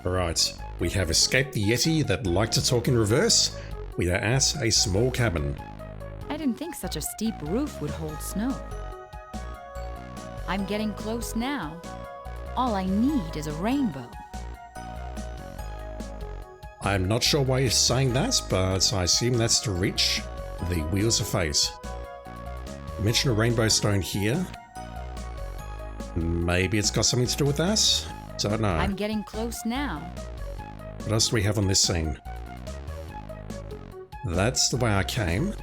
Alright, we have escaped the Yeti that liked to talk in reverse. We are at a small cabin. I didn't think such a steep roof would hold snow. I'm getting close now. All I need is a rainbow. I'm not sure why you're saying that, but I assume that's to reach the Wheels of Fate. Mention a rainbow stone here. Maybe it's got something to do with that? Don't know. I'm getting close now. What else do we have on this scene? That's the way I came.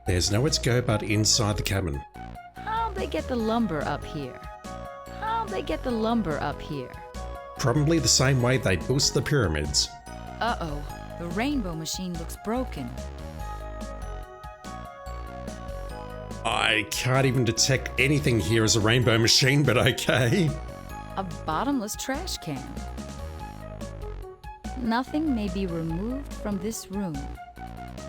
There's nowhere to go but inside the cabin. How'd they get the lumber up here? How'd they get the lumber up here? Probably the same way they built the pyramids. Uh-oh, the rainbow machine looks broken. I can't even detect anything here as a rainbow machine, but okay. A bottomless trash can. Nothing may be removed from this room.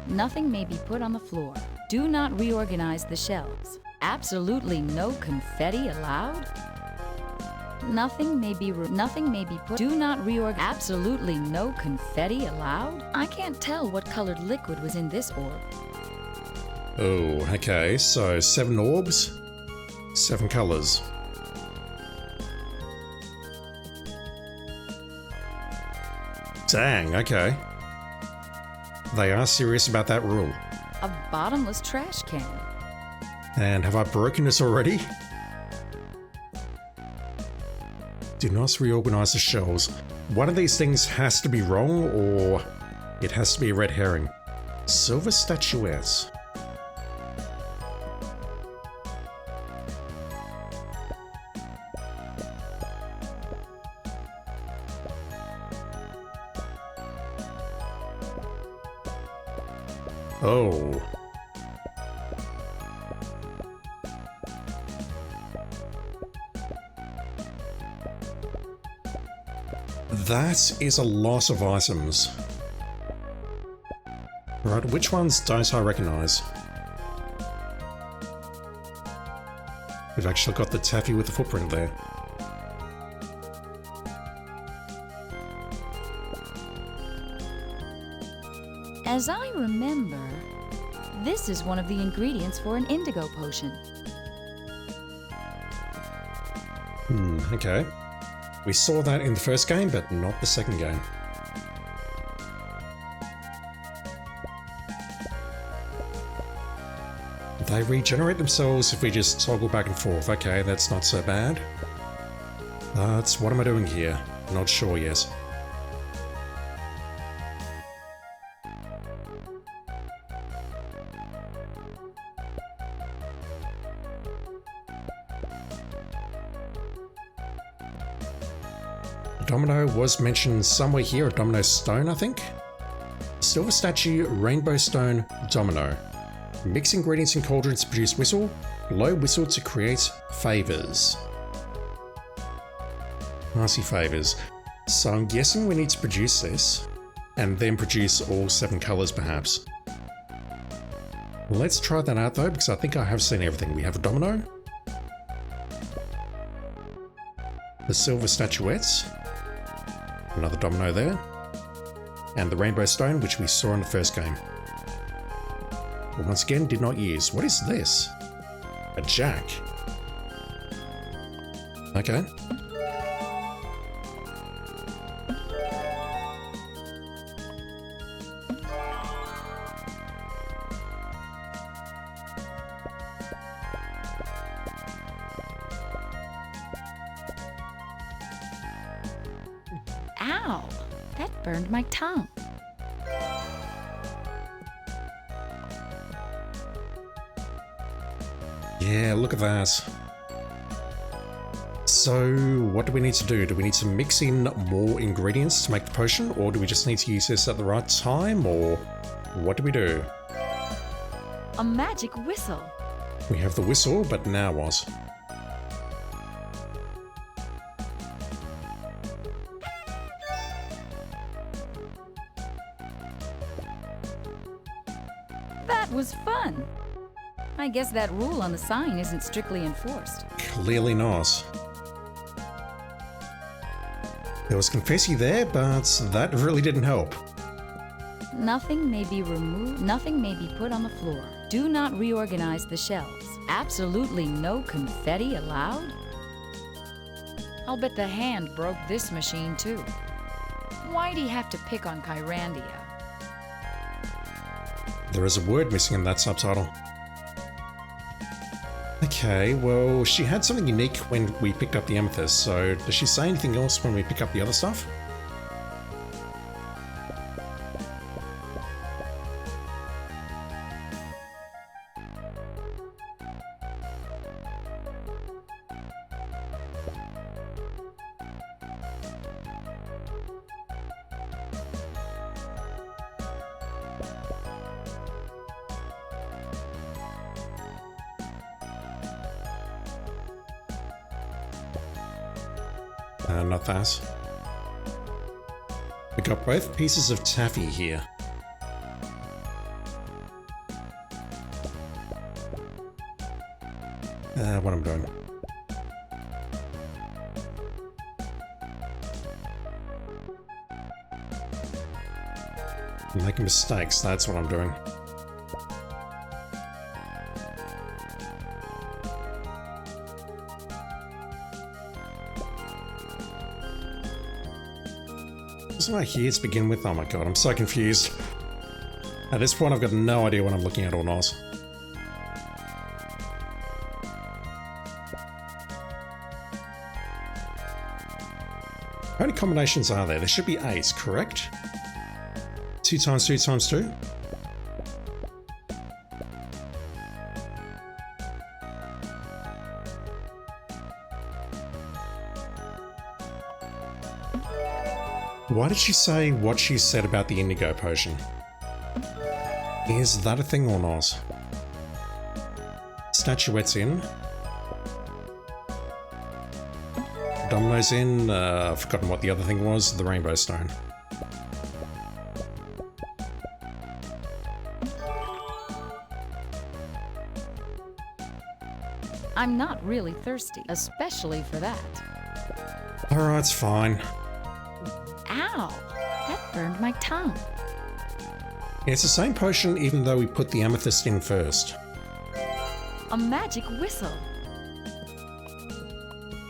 Nothing may be put on the floor. Do not reorganize the shelves. Absolutely no confetti allowed. Nothing may be put. Do not absolutely no confetti allowed. I can't tell what colored liquid was in this orb. Oh, okay, so 7 orbs, 7 colors. Dang, okay. They are serious about that rule. A bottomless trash can. And have I broken this already? Do not reorganize the shelves. One of these things has to be wrong, or it has to be a red herring. Silver statuettes. Oh. That is a lot of items. Right, which ones don't I recognize? We've actually got the taffy with the footprint there. As I remember, this is one of the ingredients for an indigo potion. Okay. We saw that in the first game, but not the second game. They regenerate themselves if we just toggle back and forth. Okay, that's not so bad. But what am I doing here? Not sure yet. Domino was mentioned somewhere here, a domino stone, I think? Silver statue, rainbow stone, domino. Mix ingredients in cauldrons to produce whistle, blow whistle to create favors. I see favors. So I'm guessing we need to produce this, and then produce all 7 colors perhaps. Let's try that out though, because I think I have seen everything. We have a domino, the silver statuettes, another domino there, and the rainbow stone, which we saw in the first game. But once again, did not use. What is this? A jack. Okay. Ow! That burned my tongue. Yeah, look at that. So, what do we need to do? Do we need to mix in more ingredients to make the potion, or do we just need to use this at the right time, or what do we do? A magic whistle. We have the whistle, but now what? That was fun. I guess that rule on the sign isn't strictly enforced. Clearly not. There was confetti there, but that really didn't help. Nothing may be removed, nothing may be put on the floor. Do not reorganize the shelves. Absolutely no confetti allowed? I'll bet the hand broke this machine too. Why'd he have to pick on Kyrandia? There is a word missing in that subtitle. Okay, well, she had something unique when we picked up the amethyst, so does she say anything else when we pick up the other stuff? Not that. We got both pieces of taffy here. What I'm doing. I'm making mistakes, that's what I'm doing. Wasn't I here to begin with? Oh my god, I'm so confused. At this point, I've got no idea what I'm looking at or not. How many combinations are there? There should be 8, correct? 2 times 2 times 2? Why did she say what she said about the indigo potion? Is that a thing or not? Statuettes in. Dominoes in. I've forgotten what the other thing was. The rainbow stone. I'm not really thirsty, especially for that. Alright, fine. Ow! That burned my tongue. It's the same potion even though we put the amethyst in first. A magic whistle.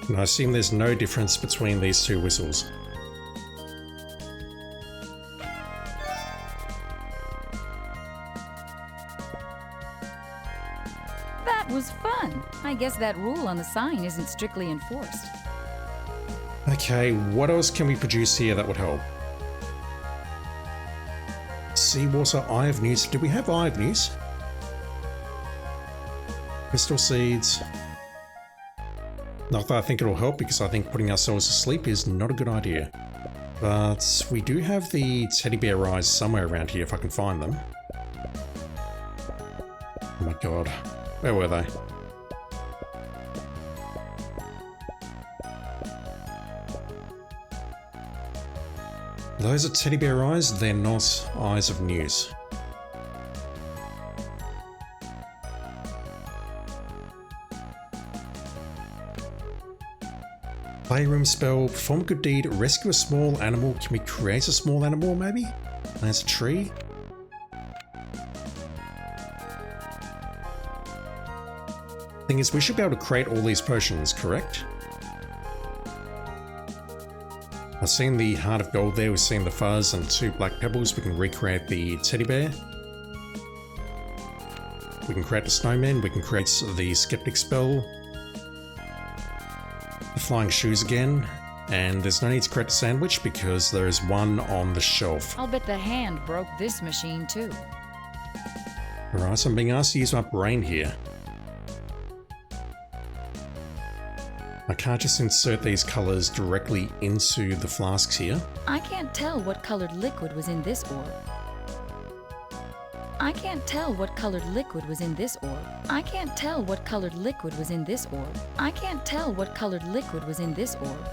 And I assume there's no difference between these two whistles. That was fun. I guess that rule on the sign isn't strictly enforced. Okay, what else can we produce here that would help? Seawater, Eye of News. Do we have Eye of News? Crystal seeds. Not that I think it'll help, because I think putting ourselves to sleep is not a good idea. But we do have the teddy bear eyes somewhere around here if I can find them. Oh my god. Where were they? Those are teddy bear eyes, they're not eyes of news. Playroom spell, perform a good deed, rescue a small animal. Can we create a small animal maybe? Plant a tree? Thing is, we should be able to create all these potions, correct? I've seen the Heart of Gold there, we've seen the fuzz and 2 black pebbles. We can recreate the teddy bear. We can create the snowman, we can create the skeptic spell. The flying shoes again. And there's no need to create a sandwich because there is one on the shelf. I'll bet the hand broke this machine too. Alright, so I'm being asked to use my brain here. I can't just insert these colours directly into the flasks here. I can't tell what colored liquid was in this orb. I can't tell what colored liquid was in this orb. I can't tell what colored liquid was in this orb. I can't tell what colored liquid was in this orb.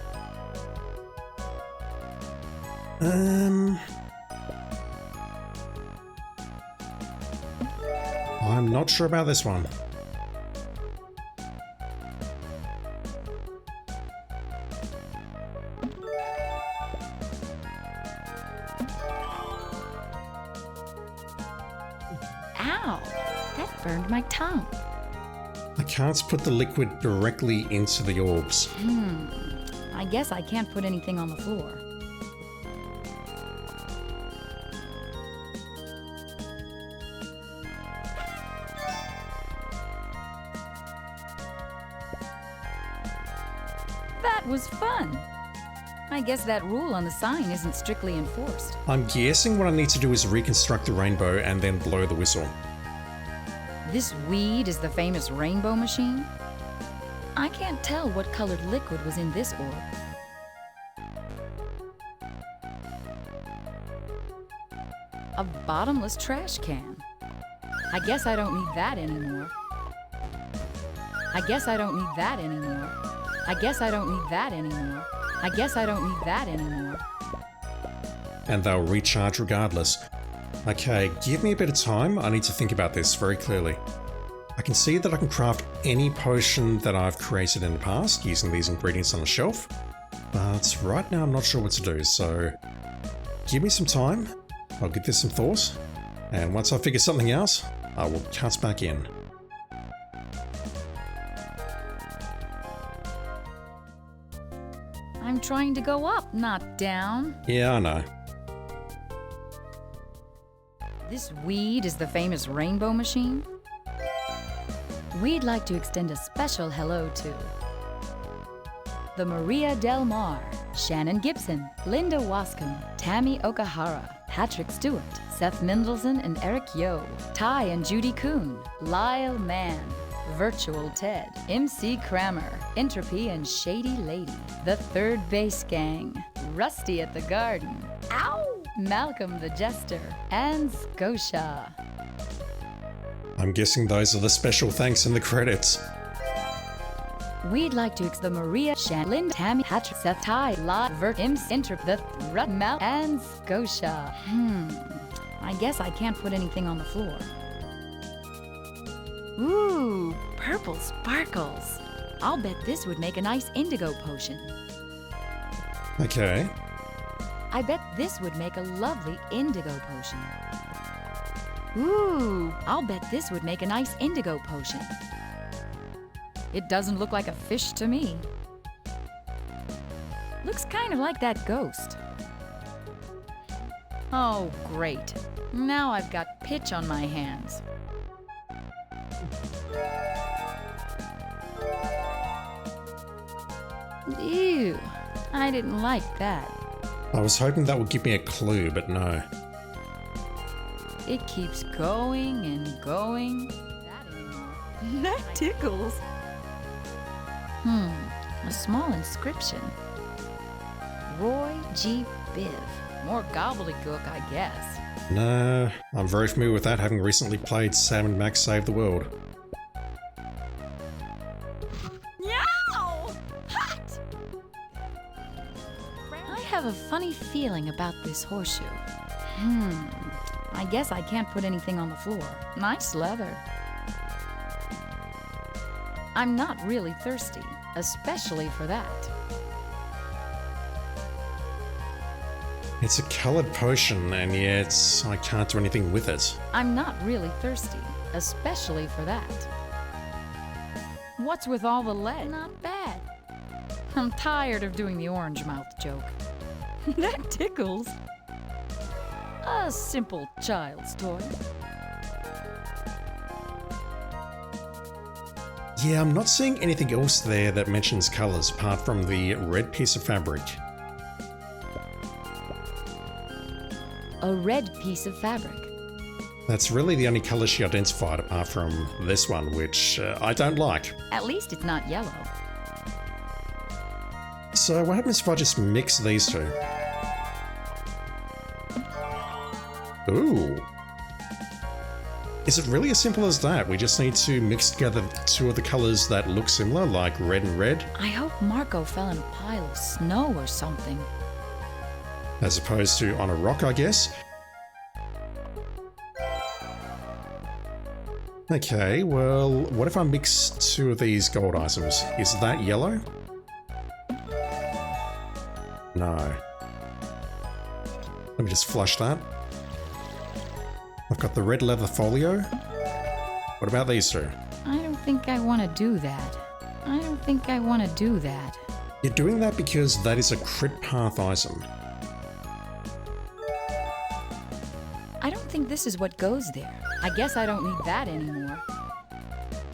I'm not sure about this one. Ow! That burned my tongue. I can't put the liquid directly into the orbs. I guess I can't put anything on the floor. That was fun. I guess that rule on the sign isn't strictly enforced. I'm guessing what I need to do is reconstruct the rainbow and then blow the whistle. This weed is the famous rainbow machine? I can't tell what colored liquid was in this orb. A bottomless trash can. I guess I don't need that anymore. I guess I don't need that anymore. I guess I don't need that anymore. I guess I don't need that anymore. And they'll recharge regardless. Okay, give me a bit of time. I need to think about this very clearly. I can see that I can craft any potion that I've created in the past using these ingredients on the shelf, but right now I'm not sure what to do, so give me some time. I'll give this some thought, and once I figure something out, I will cut back in. I'm trying to go up, not down. Yeah, I know. This weed is the famous rainbow machine? We'd like to extend a special hello to the Maria Del Mar, Shannon Gibson, Linda Wascom, Tammy Okahara, Patrick Stewart, Seth Mendelson and Eric Yo, Ty and Judy Kuhn, Lyle Mann, Virtual Ted, MC Kramer, Entropy and Shady Lady, The Third Base Gang, Rusty at the Garden, Ow! Malcolm the Jester, and Scotia. I'm guessing those are the special thanks in the credits. We'd like to the Maria, Shanlin, Tammy, Patrick, Seth, Ty, La, Vert, Imps, Interp, the Rut, Mal, and Scotia. I guess I can't put anything on the floor. Ooh, purple sparkles. I'll bet this would make a nice indigo potion. Okay. I bet this would make a lovely indigo potion. Ooh, I'll bet this would make a nice indigo potion. It doesn't look like a fish to me. Looks kind of like that ghost. Oh, great. Now I've got pitch on my hands. Ew, I didn't like that. I was hoping that would give me a clue, but no. It keeps going and going. That tickles. A small inscription. Roy G. Biv. More gobbledygook, I guess. No, I'm very familiar with that, having recently played Sam and Max Save the World. Yow! Hot! I have a funny feeling about this horseshoe. I guess I can't put anything on the floor. Nice leather. I'm not really thirsty, especially for that. It's a coloured potion, and yet I can't do anything with it. I'm not really thirsty, especially for that. What's with all the lead? Not bad. I'm tired of doing the orange mouth joke. That tickles. A simple child's toy. Yeah, I'm not seeing anything else there that mentions colours apart from the red piece of fabric. A red piece of fabric. That's really the only colour she identified apart from this one, which I don't like. At least it's not yellow. So what happens if I just mix these two? Ooh. Is it really as simple as that? We just need to mix together two of the colours that look similar, like red and red? I hope Marco fell in a pile of snow or something. As opposed to on a rock, I guess. Okay, well, what if I mix two of these gold items? Is that yellow? No. Let me just flush that. I've got the red leather folio. What about these two? I don't think I want to do that. I don't think I want to do that. You're doing that because that is a crit path item. I don't think this is what goes there. I guess I don't need that anymore.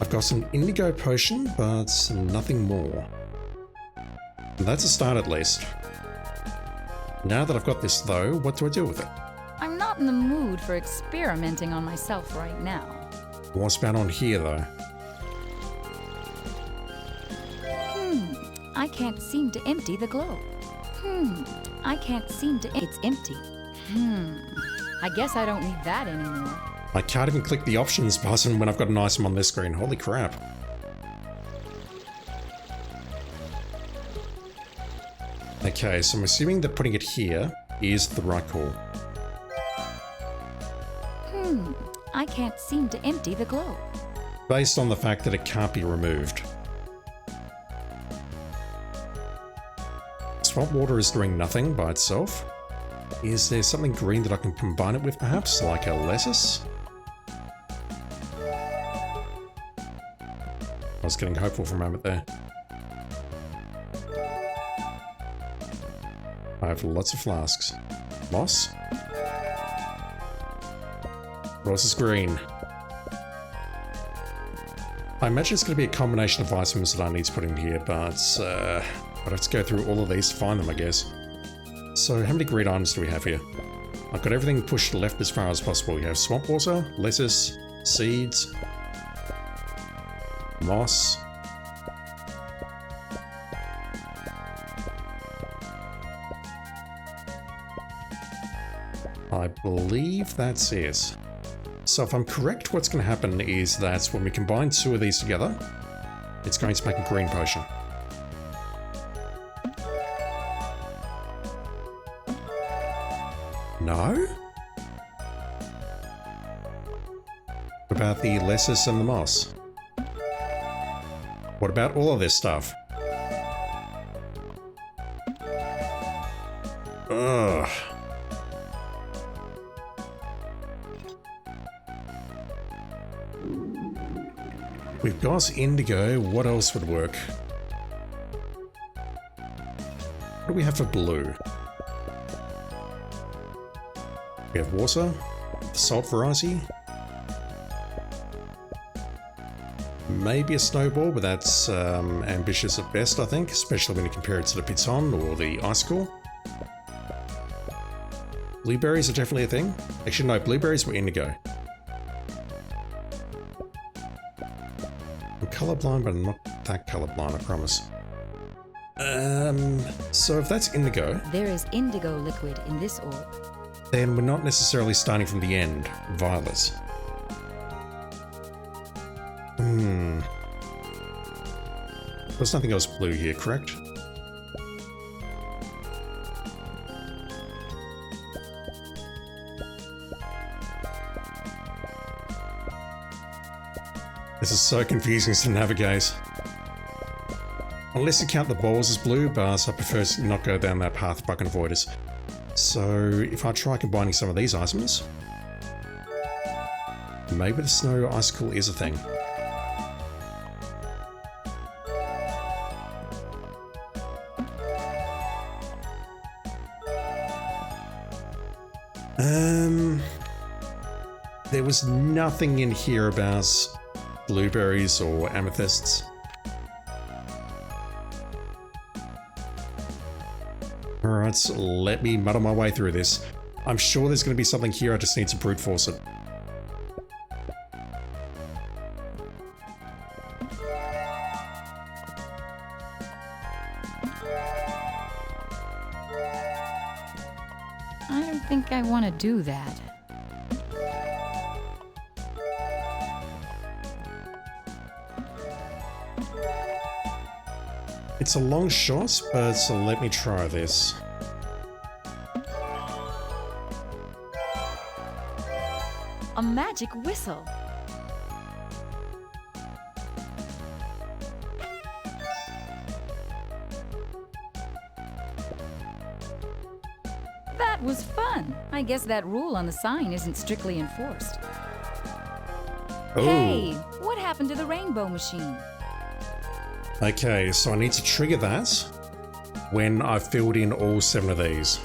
I've got an indigo potion, but nothing more. That's a start at least. Now that I've got this though, what do I do with it? I'm not in the mood for experimenting on myself right now. What's about on here though? I can't seem to empty the globe. I can't seem to... It's empty. I guess I don't need that anymore. I can't even click the options button when I've got an item on this screen. Holy crap. Okay, so I'm assuming that putting it here is the right call. I can't seem to empty the globe. Based on the fact that it can't be removed. Swamp water is doing nothing by itself. Is there something green that I can combine it with perhaps, like a lettuce? I was getting hopeful for a moment there. I have lots of flasks. Moss? What else is green? I imagine it's going to be a combination of items that I need to put in here, but I'd have to go through all of these to find them, I guess. So how many green items do we have here? I've got everything pushed left as far as possible. You have swamp water, lettuce, seeds, moss. I believe that's it. So if I'm correct, what's going to happen is that when we combine two of these together, it's going to make a green potion. No? What about the lettuce and the moss? What about all of this stuff? Ugh. We've got indigo. What else would work? What do we have for blue? We have water, the salt variety. Maybe a snowball, but that's ambitious at best, I think, especially when you compare it to the piton or the icicle. Blueberries are definitely a thing. Actually, no, blueberries were indigo. I'm colorblind, but I'm not that colorblind, I promise. So if that's indigo... There is indigo liquid in this orb. Then we're not necessarily starting from the end, violet. There's nothing else blue here, correct? This is so confusing to navigate. Unless you count the balls as blue, but I prefer to not go down that path if I can avoid it. So if I try combining some of these items, maybe the snow icicle is a thing. There was nothing in here about blueberries or amethysts. Alright, let me muddle my way through this. I'm sure there's going to be something here, I just need to brute force it. I don't think I want to do that. It's a long shot, but let me try this. A magic whistle. That was fun. I guess that rule on the sign isn't strictly enforced. Oh. Hey, what happened to the rainbow machine? Okay, so I need to trigger that when I've filled in all 7 of these.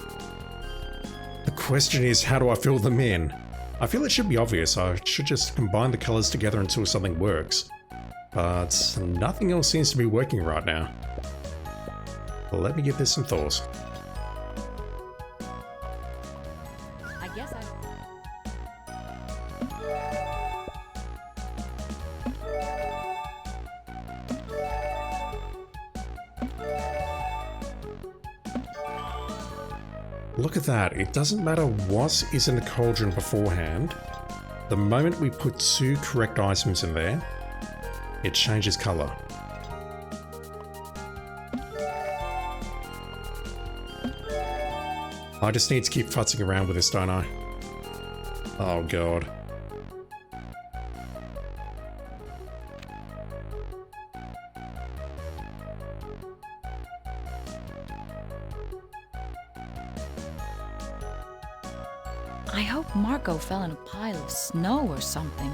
The question is, how do I fill them in? I feel it should be obvious. I should just combine the colors together until something works. But nothing else seems to be working right now. Let me give this some thought. I guess I... Look at that. It doesn't matter what is in the cauldron beforehand. The moment we put 2 correct items in there, it changes color. I just need to keep futzing around with this, don't I? Oh god. I hope Marco fell in a pile of snow or something.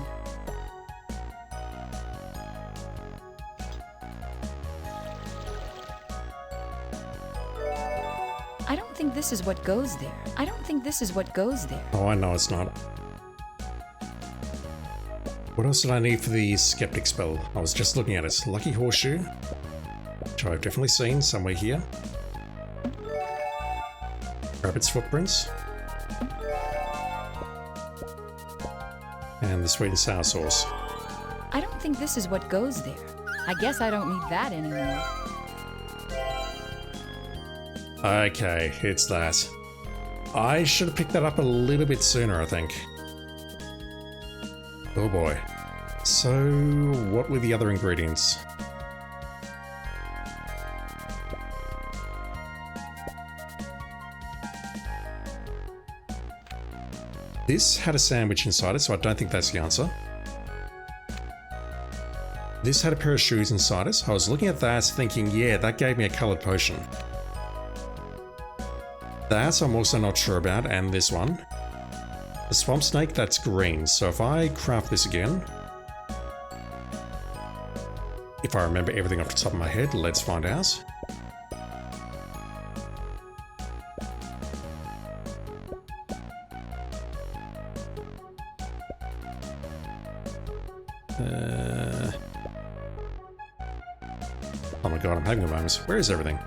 I don't think this is what goes there. I don't think this is what goes there. Oh, I know it's not. What else did I need for the Skeptic spell? I was just looking at it. Lucky Horseshoe, which I've definitely seen somewhere here. Rabbit's Footprints. And the sweet and sour sauce. I don't think this is what goes there. I guess I don't need that anymore. Okay, it's that. I should have picked that up a little bit sooner, I think. Oh boy. So, what were the other ingredients? This had a sandwich inside it, so I don't think that's the answer. This had a pair of shoes inside it. I was looking at that thinking, yeah, that gave me a coloured potion. That I'm also not sure about, and this one. The swamp snake, that's green, so if I craft this again... If I remember everything off the top of my head, let's find out. Oh my god, I'm having a moment. Where is everything?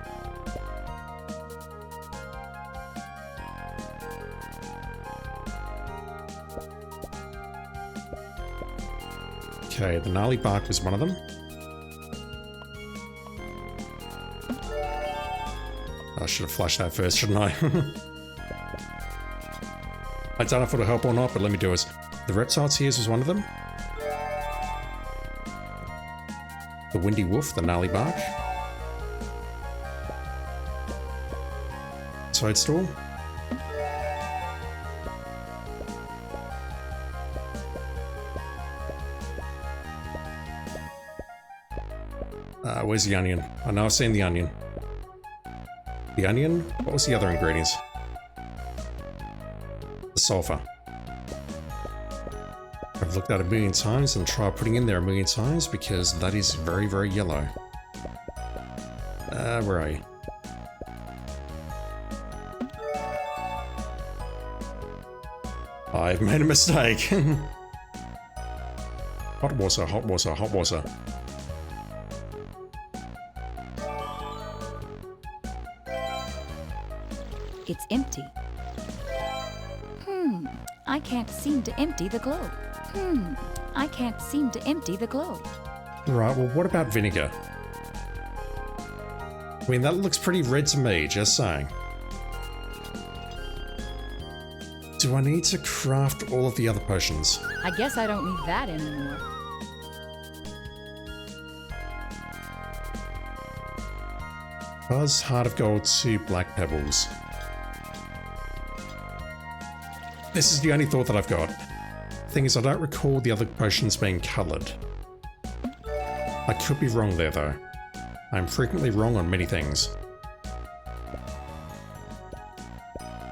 Okay, the gnarly bark was one of them. I should have flushed that first, shouldn't I? I don't know if it'll help or not, but let me do it. The reptile tears was one of them. The windy wolf, the gnarly bark. Toadstool. Where's the onion? I know I've seen the onion. The onion? What was the other ingredients? The sulfur. I've looked at it a million times and tried putting in there a million times because that is very, very yellow. Where are you? I've made a mistake. Hot water, hot water, hot water. It's empty. I can't seem to empty the globe. I can't seem to empty the globe. Right, well, what about vinegar? I mean, that looks pretty red to me, just saying. Do I need to craft all of the other potions? I guess I don't need that anymore. Buzz, Heart of Gold, 2 Black Pebbles. This is the only thought that I've got. Thing is, I don't recall the other potions being coloured. I could be wrong there, though. I'm frequently wrong on many things.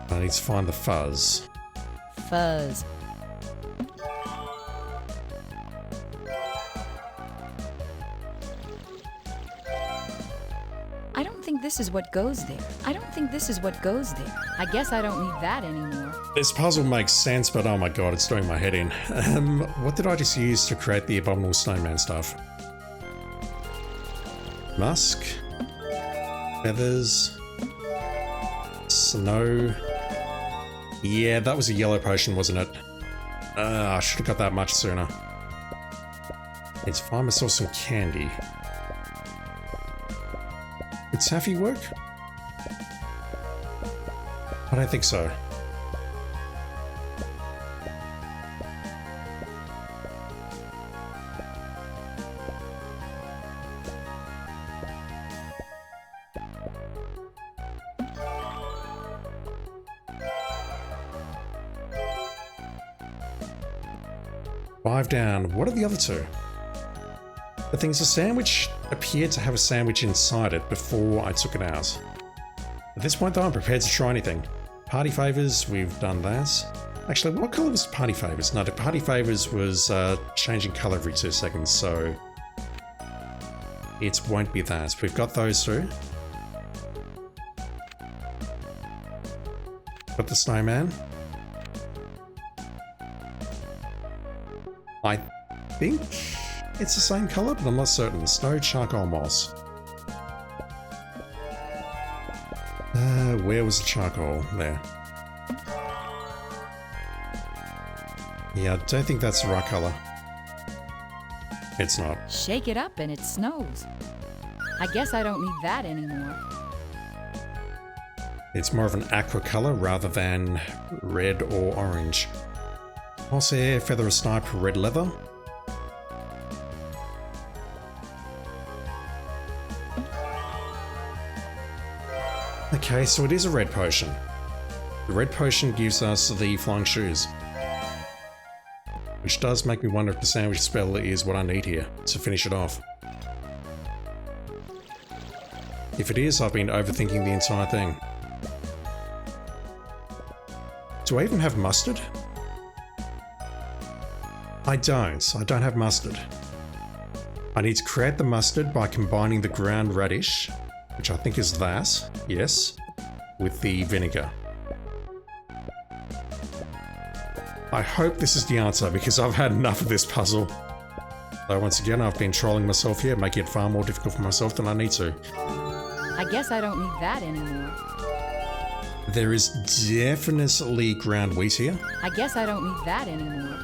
I need to find the fuzz. Fuzz. I don't think this is what goes there. I don't think this is what goes there. I guess I don't need that anymore. This puzzle makes sense, but oh my god, it's doing my head in. What did I just use to create the abominable snowman stuff? Musk. Feathers. Snow. Yeah, that was a yellow potion, wasn't it? I should have got that much sooner. Need to find myself some candy. Would Taffy work? I don't think so. Five down. What are the other two? The thing's a sandwich appeared to have a sandwich inside it before I took it out. At this point though, I'm prepared to try anything. Party favors, we've done that. Actually, what color was party favors? No, the party favors was changing color every 2 seconds, so it won't be that. We've got those two. Got the snowman. I think it's the same color, but I'm not certain. Snow, charcoal, moss. Where was the charcoal? There. Yeah, I don't think that's the right color. It's not. Shake it up and it snows. I guess I don't need that anymore. It's more of an aqua color rather than red or orange. Horsehair, feather of snipe, red leather. Okay, so it is a red potion. The red potion gives us the flying shoes. Which does make me wonder if the sandwich spell is what I need here to finish it off. If it is, I've been overthinking the entire thing. Do I even have mustard? I don't have mustard. I need to create the mustard by combining the ground radish, which I think is that, yes, with the vinegar. I hope this is the answer because I've had enough of this puzzle. Though once again, I've been trolling myself here, making it far more difficult for myself than I need to. I guess I don't need that anymore. There is definitely ground wheat here. I guess I don't need that anymore.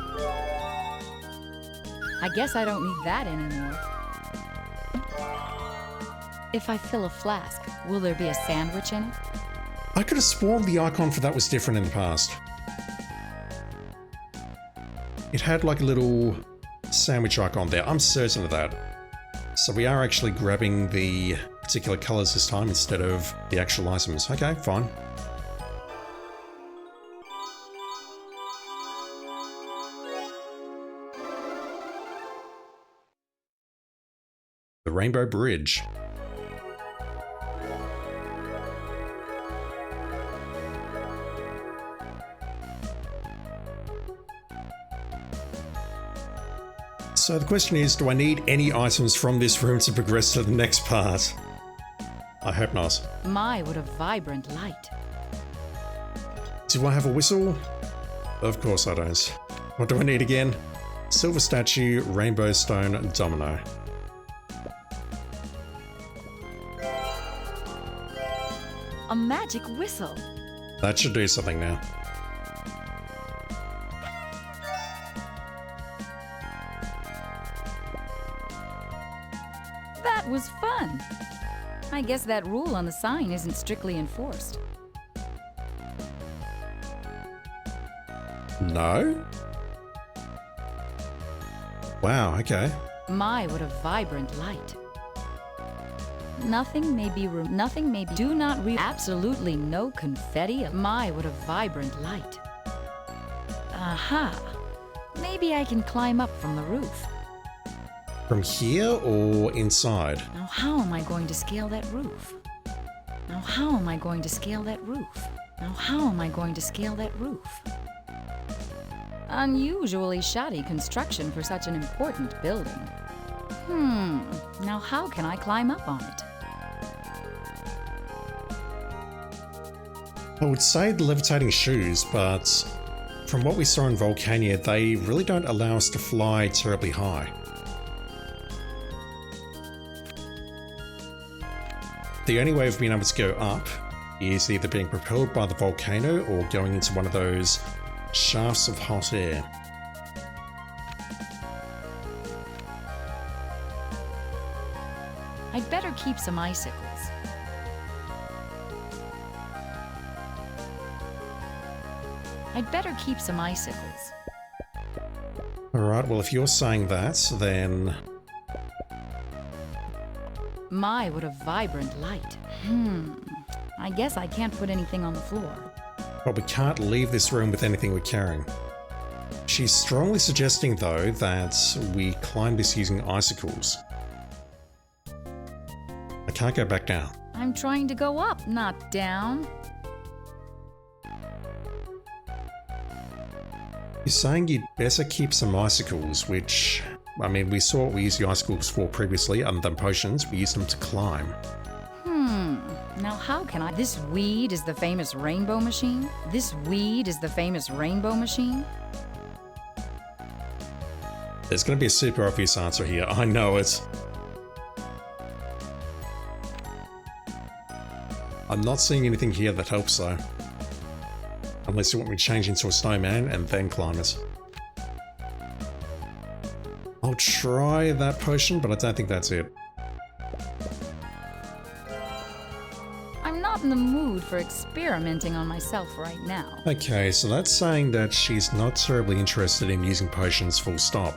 I guess I don't need that anymore. If I fill a flask, will there be a sandwich in it? I could have sworn the icon for that was different in the past. It had like a little sandwich icon there. I'm certain of that. So we are actually grabbing the particular colors this time instead of the actual items. Okay, fine. The Rainbow Bridge. So the question is, do I need any items from this room to progress to the next part? I hope not. My, what a vibrant light. Do I have a whistle? Of course I don't. What do I need again? Silver statue, rainbow stone, domino. A magic whistle. That should do something now. That was fun. I guess that rule on the sign isn't strictly enforced. No? Wow, okay. My, what a vibrant light. Nothing may be, do not absolutely no confetti. My, what a vibrant light. Aha. Maybe I can climb up from the roof. From here or inside? Now how am I going to scale that roof? Now how am I going to scale that roof? Now how am I going to scale that roof? Unusually shoddy construction for such an important building. Now how can I climb up on it? I would say the levitating shoes, but from what we saw in Volcania, they really don't allow us to fly terribly high. The only way of being able to go up is either being propelled by the volcano or going into one of those shafts of hot air. I'd better keep some icicles. I'd better keep some icicles. Alright, well if you're saying that, then... My, what a vibrant light. I guess I can't put anything on the floor. But we can't leave this room with anything we're carrying. She's strongly suggesting, though, that we climb this using icicles. I can't go back down. I'm trying to go up, not down. You're saying you'd better keep some icicles, which... I mean, we saw what we used the icicles for previously, other than potions. We used them to climb. Now how can I... This weed is the famous rainbow machine? This weed is the famous rainbow machine? There's going to be a super obvious answer here. I know it. I'm not seeing anything here that helps, though. Unless you want me to change into a snowman and then climb it. I'll try that potion, but I don't think that's it. I'm not in the mood for experimenting on myself right now. Okay, so that's saying that she's not terribly interested in using potions full stop.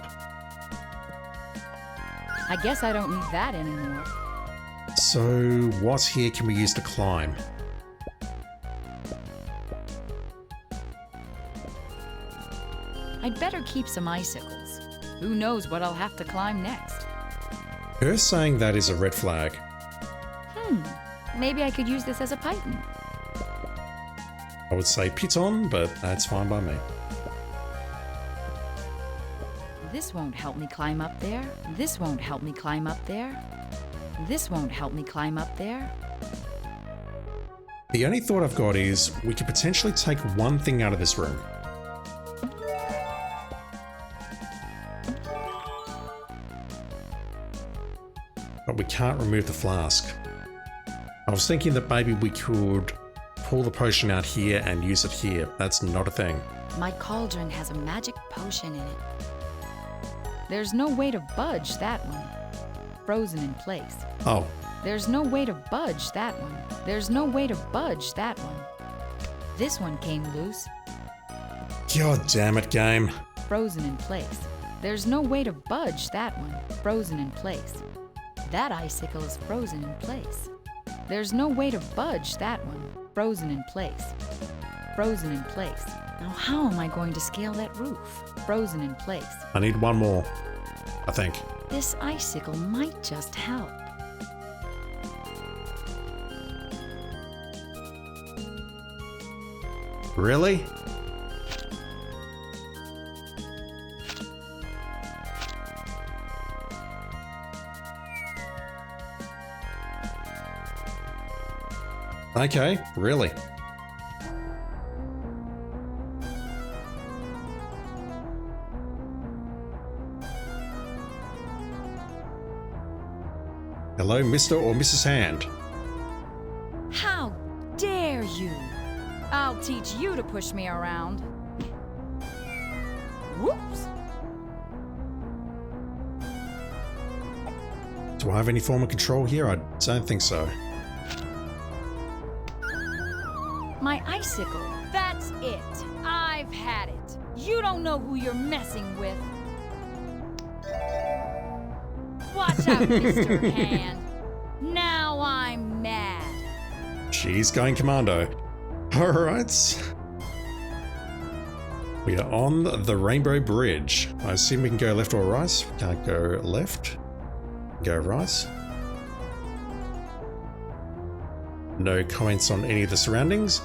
I guess I don't need that anymore. So what here can we use to climb? I'd better keep some icicles. Who knows what I'll have to climb next? Her saying that is a red flag. Maybe I could use this as a python. I would say piton, but that's fine by me. This won't help me climb up there. This won't help me climb up there. This won't help me climb up there. The only thought I've got is we could potentially take one thing out of this room. But we can't remove the flask. I was thinking that maybe we could pull the potion out here and use it here. That's not a thing. My cauldron has a magic potion in it. There's no way to budge that one. Frozen in place. Oh. There's no way to budge that one. There's no way to budge that one. This one came loose. God damn it, game. Frozen in place. There's no way to budge that one. Frozen in place. That icicle is frozen in place. There's no way to budge that one. Frozen in place. Frozen in place. Now how am I going to scale that roof? Frozen in place. I need one more, I think. This icicle might just help. Really? Okay, really. Hello, Mr. or Mrs. Hand. How dare you! I'll teach you to push me around. Whoops! Do I have any form of control here? I don't think so. My icicle. That's it. I've had it. You don't know who you're messing with. Watch out, Mr. Hand. Now I'm mad. She's going commando. Alright. We are on the Rainbow Bridge. I assume we can go left or right. We can't go left. Go right. No comments on any of the surroundings.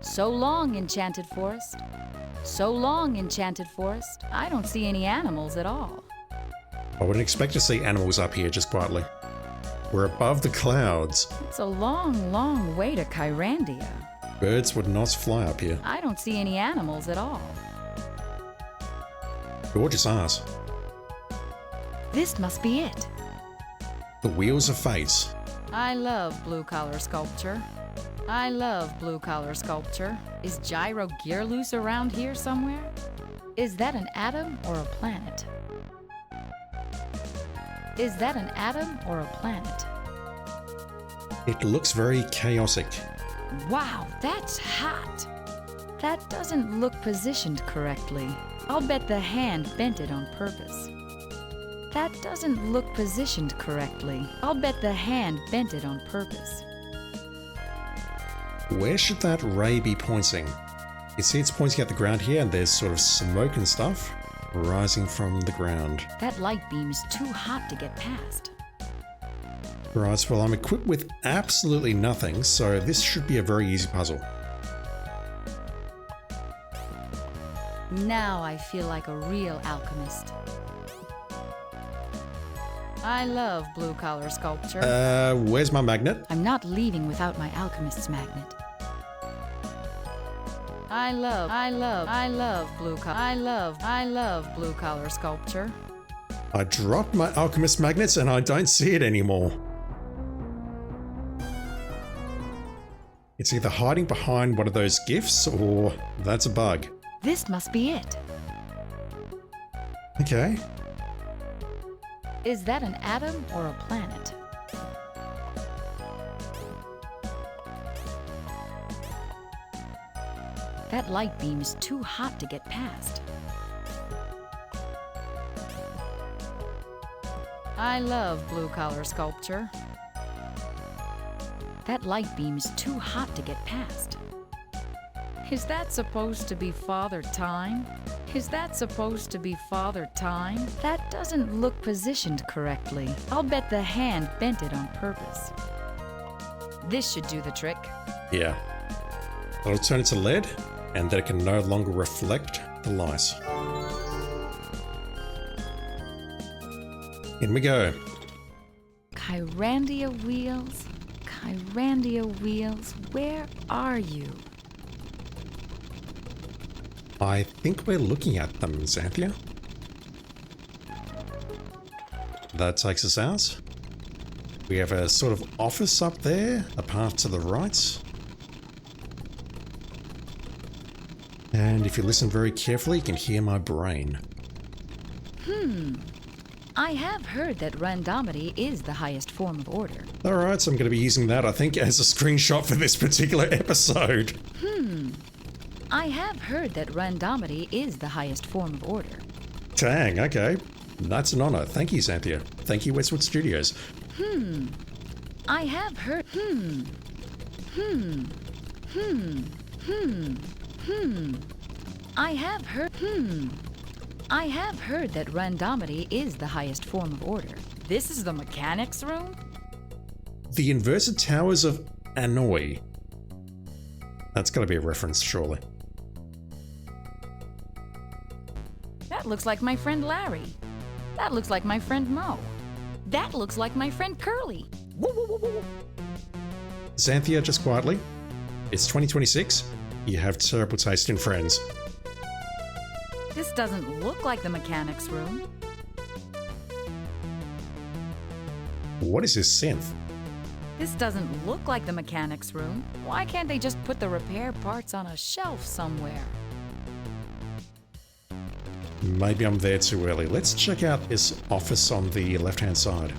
So long, Enchanted Forest. So long, Enchanted Forest. I don't see any animals at all. I wouldn't expect to see animals up here just quietly. We're above the clouds. It's a long, long way to Kyrandia. Birds would not fly up here. I don't see any animals at all. Gorgeous art. This must be it. The Wheels of Fate. I love blue-collar sculpture. I love blue-collar sculpture. Is Gyro Gear loose around here somewhere? Is that an atom or a planet? Is that an atom or a planet? It looks very chaotic. Wow, that's hot. That doesn't look positioned correctly. I'll bet the hand bent it on purpose. That doesn't look positioned correctly. I'll bet the hand bent it on purpose. Where should that ray be pointing? You see it's pointing at the ground here, and there's sort of smoke and stuff rising from the ground. That light beam's too hot to get past. Right, well, I'm equipped with absolutely nothing, so this should be a very easy puzzle. Now I feel like a real alchemist. I love blue-collar sculpture. Where's my magnet? I'm not leaving without my alchemist's magnet. I love blue-collar sculpture. I dropped my alchemist magnets and I don't see it anymore. It's either hiding behind one of those gifts or that's a bug. This must be it. Okay. Is that an atom or a planet? That light beam is too hot to get past. I love blue-collar sculpture. That light beam is too hot to get past. Is that supposed to be Father Time? Is that supposed to be Father Time? That doesn't look positioned correctly. I'll bet the hand bent it on purpose. This should do the trick. Yeah. I'll turn it to lead, and then it can no longer reflect the light. In we go. Kyrandia wheels, Kyrandia wheels, where are you? I think we're looking at them, Xanthia. That takes us out. We have a sort of office up there, a path to the right. And if you listen very carefully, you can hear my brain. I have heard that randomity is the highest form of order. Alright, so I'm going to be using that, I think, as a screenshot for this particular episode. I have heard that randomity is the highest form of order. Dang, okay. That's an honor. Thank you, Xanthia. Thank you, Westwood Studios. I have heard. I have heard. I have heard that randomity is the highest form of order. This is the mechanics room? The inverted towers of Annoy. That's got to be a reference, surely. That looks like my friend Larry. That looks like my friend Mo. That looks like my friend Curly. Xanthia, just quietly. It's 2026. You have terrible taste in friends. This doesn't look like the mechanics room. What is this synth? This doesn't look like the mechanics room. Why can't they just put the repair parts on a shelf somewhere? Maybe I'm there too early. Let's check out this office on the left-hand side.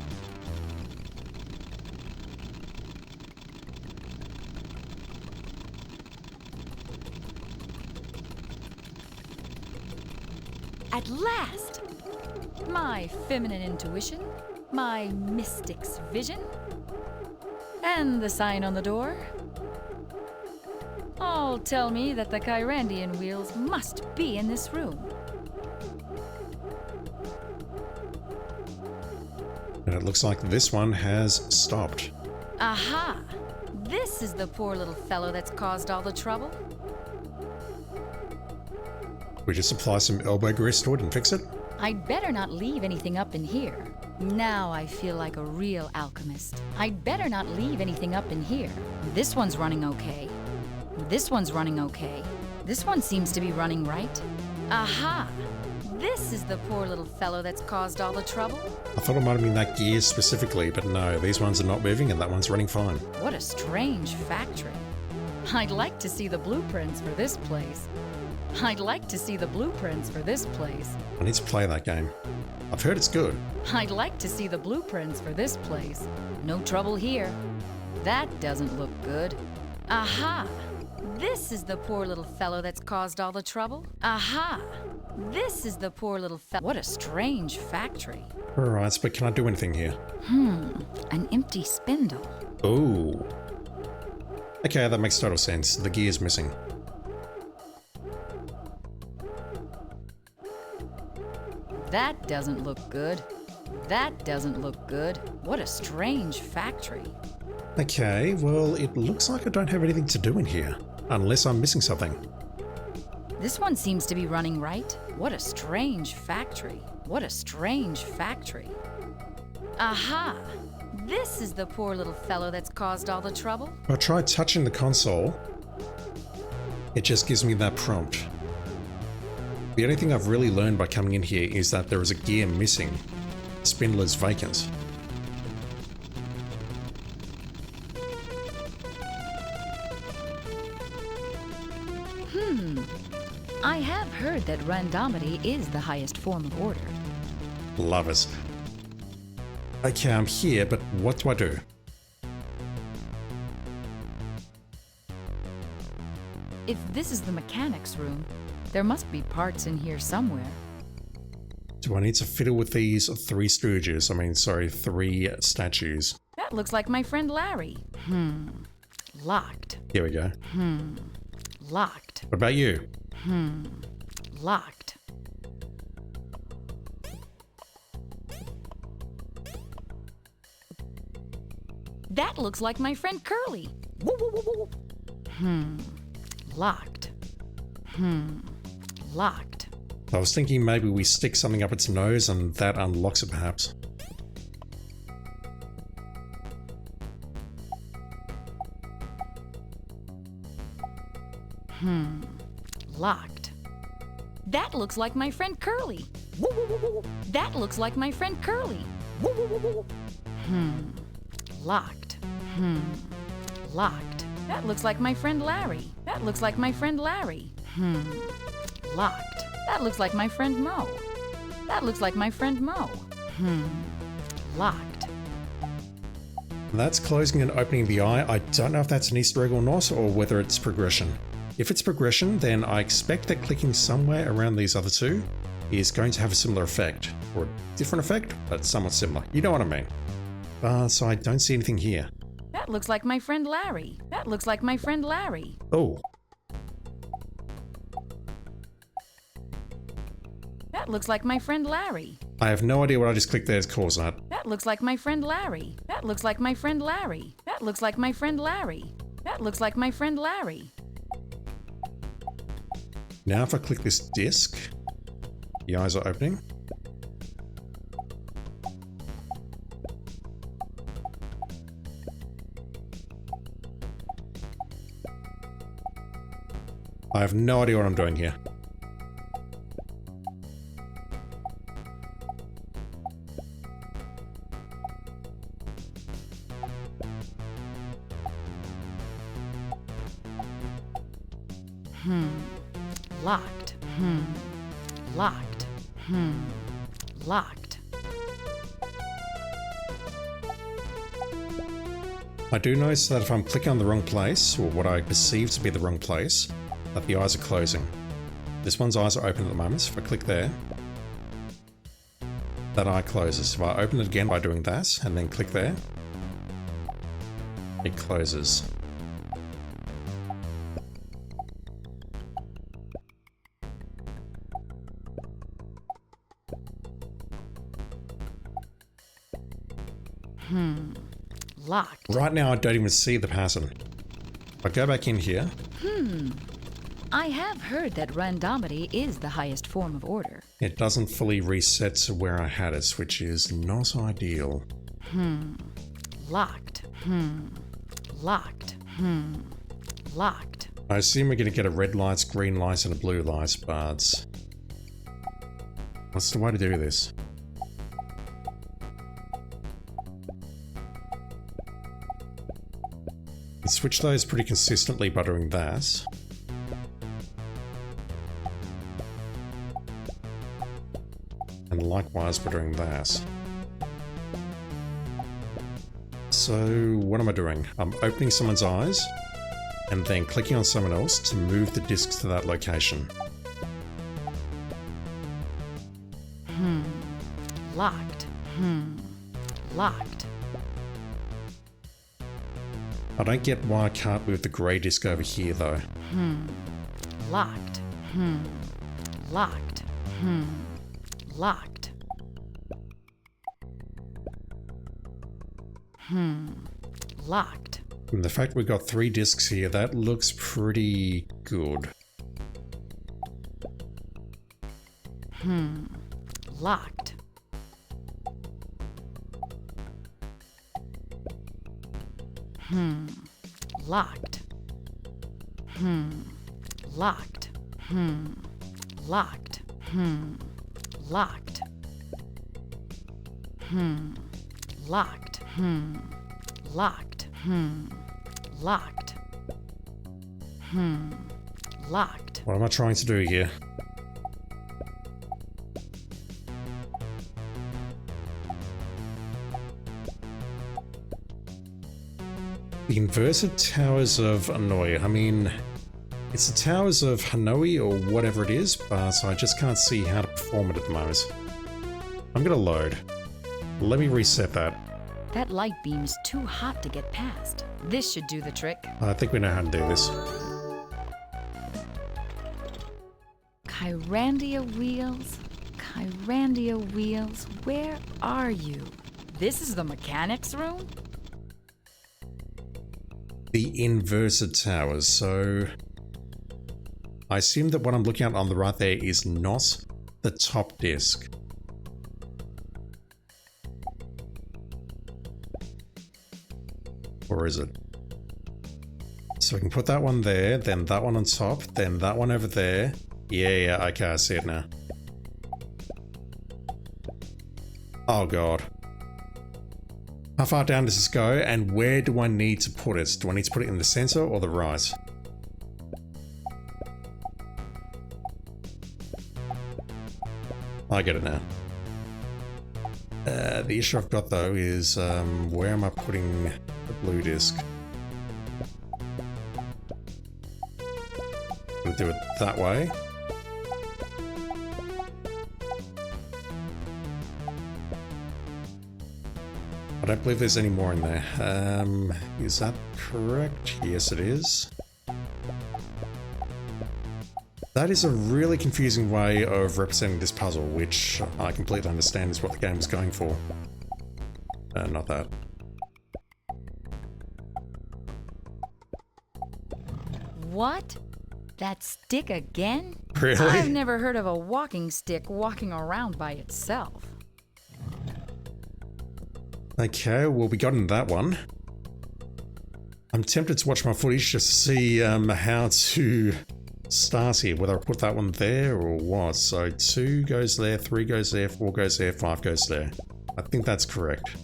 At last! My feminine intuition, my mystic's vision, and the sign on the door all tell me that the Kyrandian wheels must be in this room. And it looks like this one has stopped. Aha! This is the poor little fellow that's caused all the trouble. We just apply some elbow grease to it and fix it? I'd better not leave anything up in here. Now I feel like a real alchemist. I'd better not leave anything up in here. This one's running okay. This one's running okay. This one seems to be running right. Aha! This is the poor little fellow that's caused all the trouble. I thought it might have been that gear specifically, but no, these ones are not moving and that one's running fine. What a strange factory. I'd like to see the blueprints for this place. I'd like to see the blueprints for this place. I need to play that game. I've heard it's good. I'd like to see the blueprints for this place. No trouble here. That doesn't look good. Aha! This is the poor little fellow that's caused all the trouble. Aha! This is the poor little fellow. What a strange factory. Alright, but can I do anything here? An empty spindle. Ooh. Okay, that makes total sense. The gear's missing. That doesn't look good. That doesn't look good. What a strange factory. Okay, well, it looks like I don't have anything to do in here. Unless I'm missing something. This one seems to be running right. What a strange factory. What a strange factory. Aha! This is the poor little fellow that's caused all the trouble. I tried touching the console. It just gives me that prompt. The only thing I've really learned by coming in here is that there is a gear missing. The spindle is vacant. I have heard that randomity is the highest form of order. Love it. Okay, I'm here, but what do I do? If this is the mechanics room, there must be parts in here somewhere. Do I need to fiddle with these three stooges? Three statues. That looks like my friend Larry. Locked. Here we go. Locked. What about you? Locked. That looks like my friend Curly. Locked. Locked. I was thinking maybe we stick something up its nose and that unlocks it perhaps. Locked. That looks like my friend Curly. That looks like my friend Curly. Locked. Locked. That looks like my friend Larry. That looks like my friend Larry. Locked. That looks like my friend Mo. That looks like my friend Mo. Locked. That's closing and opening the eye. I don't know if that's an Easter egg or not, or whether it's progression. If it's progression, then I expect that clicking somewhere around these other two is going to have a similar effect. Or a different effect, but somewhat similar. You know what I mean. So I don't see anything here. That looks like my friend Larry. That looks like my friend Larry. Oh. That looks like my friend Larry. I have no idea what I just clicked there is causing that. That looks like my friend Larry. That looks like my friend Larry. That looks like my friend Larry. That looks like my friend Larry. Now if I click this disc, the eyes are opening. I have no idea what I'm doing here. Locked. Locked. Locked. I do notice that if I'm clicking on the wrong place, or what I perceive to be the wrong place, that the eyes are closing. This one's eyes are open at the moment, so if I click there, that eye closes. If I open it again by doing that, and then click there, it closes. Locked. Right now, I don't even see the pattern. I go back in here. I have heard that randomity is the highest form of order. It doesn't fully reset to where I had it, which is not ideal. Locked. Locked. Locked. I assume we're going to get a red light, green light, and a blue light, but... what's the way to do this? You switch those pretty consistently by doing that. And likewise by doing that. So, what am I doing? I'm opening someone's eyes, and then clicking on someone else to move the discs to that location. Locked. Locked. I don't get why I can't move the grey disc over here, though. Locked. Locked. Locked. Locked. And the fact we've got 3 discs here, that looks pretty good. Locked. Locked. Locked. Locked. Locked. Locked. Locked. Locked. Locked. What am I trying to do here? The inverted towers of Hanoi. I mean, it's the towers of Hanoi or whatever it is, but I just can't see how to perform it at the moment. I'm gonna load. Let me reset that. That light beam's too hot to get past. This should do the trick. I think we know how to do this. Kyrandia wheels? Kyrandia wheels, where are you? This is the mechanics room? The inverted towers, so... I assume that what I'm looking at on the right there is not the top disc. Or is it? So we can put that one there, then that one on top, then that one over there. Yeah, okay, I see it now. Oh god. How far down does this go, and where do I need to put it? Do I need to put it in the center or the right? I get it now. The issue I've got though is, where am I putting the blue disc? We'll do it that way. I don't believe there's any more in there. Is that correct? Yes, it is. That is a really confusing way of representing this puzzle, which I completely understand is what the game is going for. Not that. What? That stick again? Really? I've never heard of a walking stick walking around by itself. Okay, well, we got into that one. I'm tempted to watch my footage just to see how to start here, whether I put that one there or what. So 2 goes there, 3 goes there, 4 goes there, 5 goes there. I think that's correct.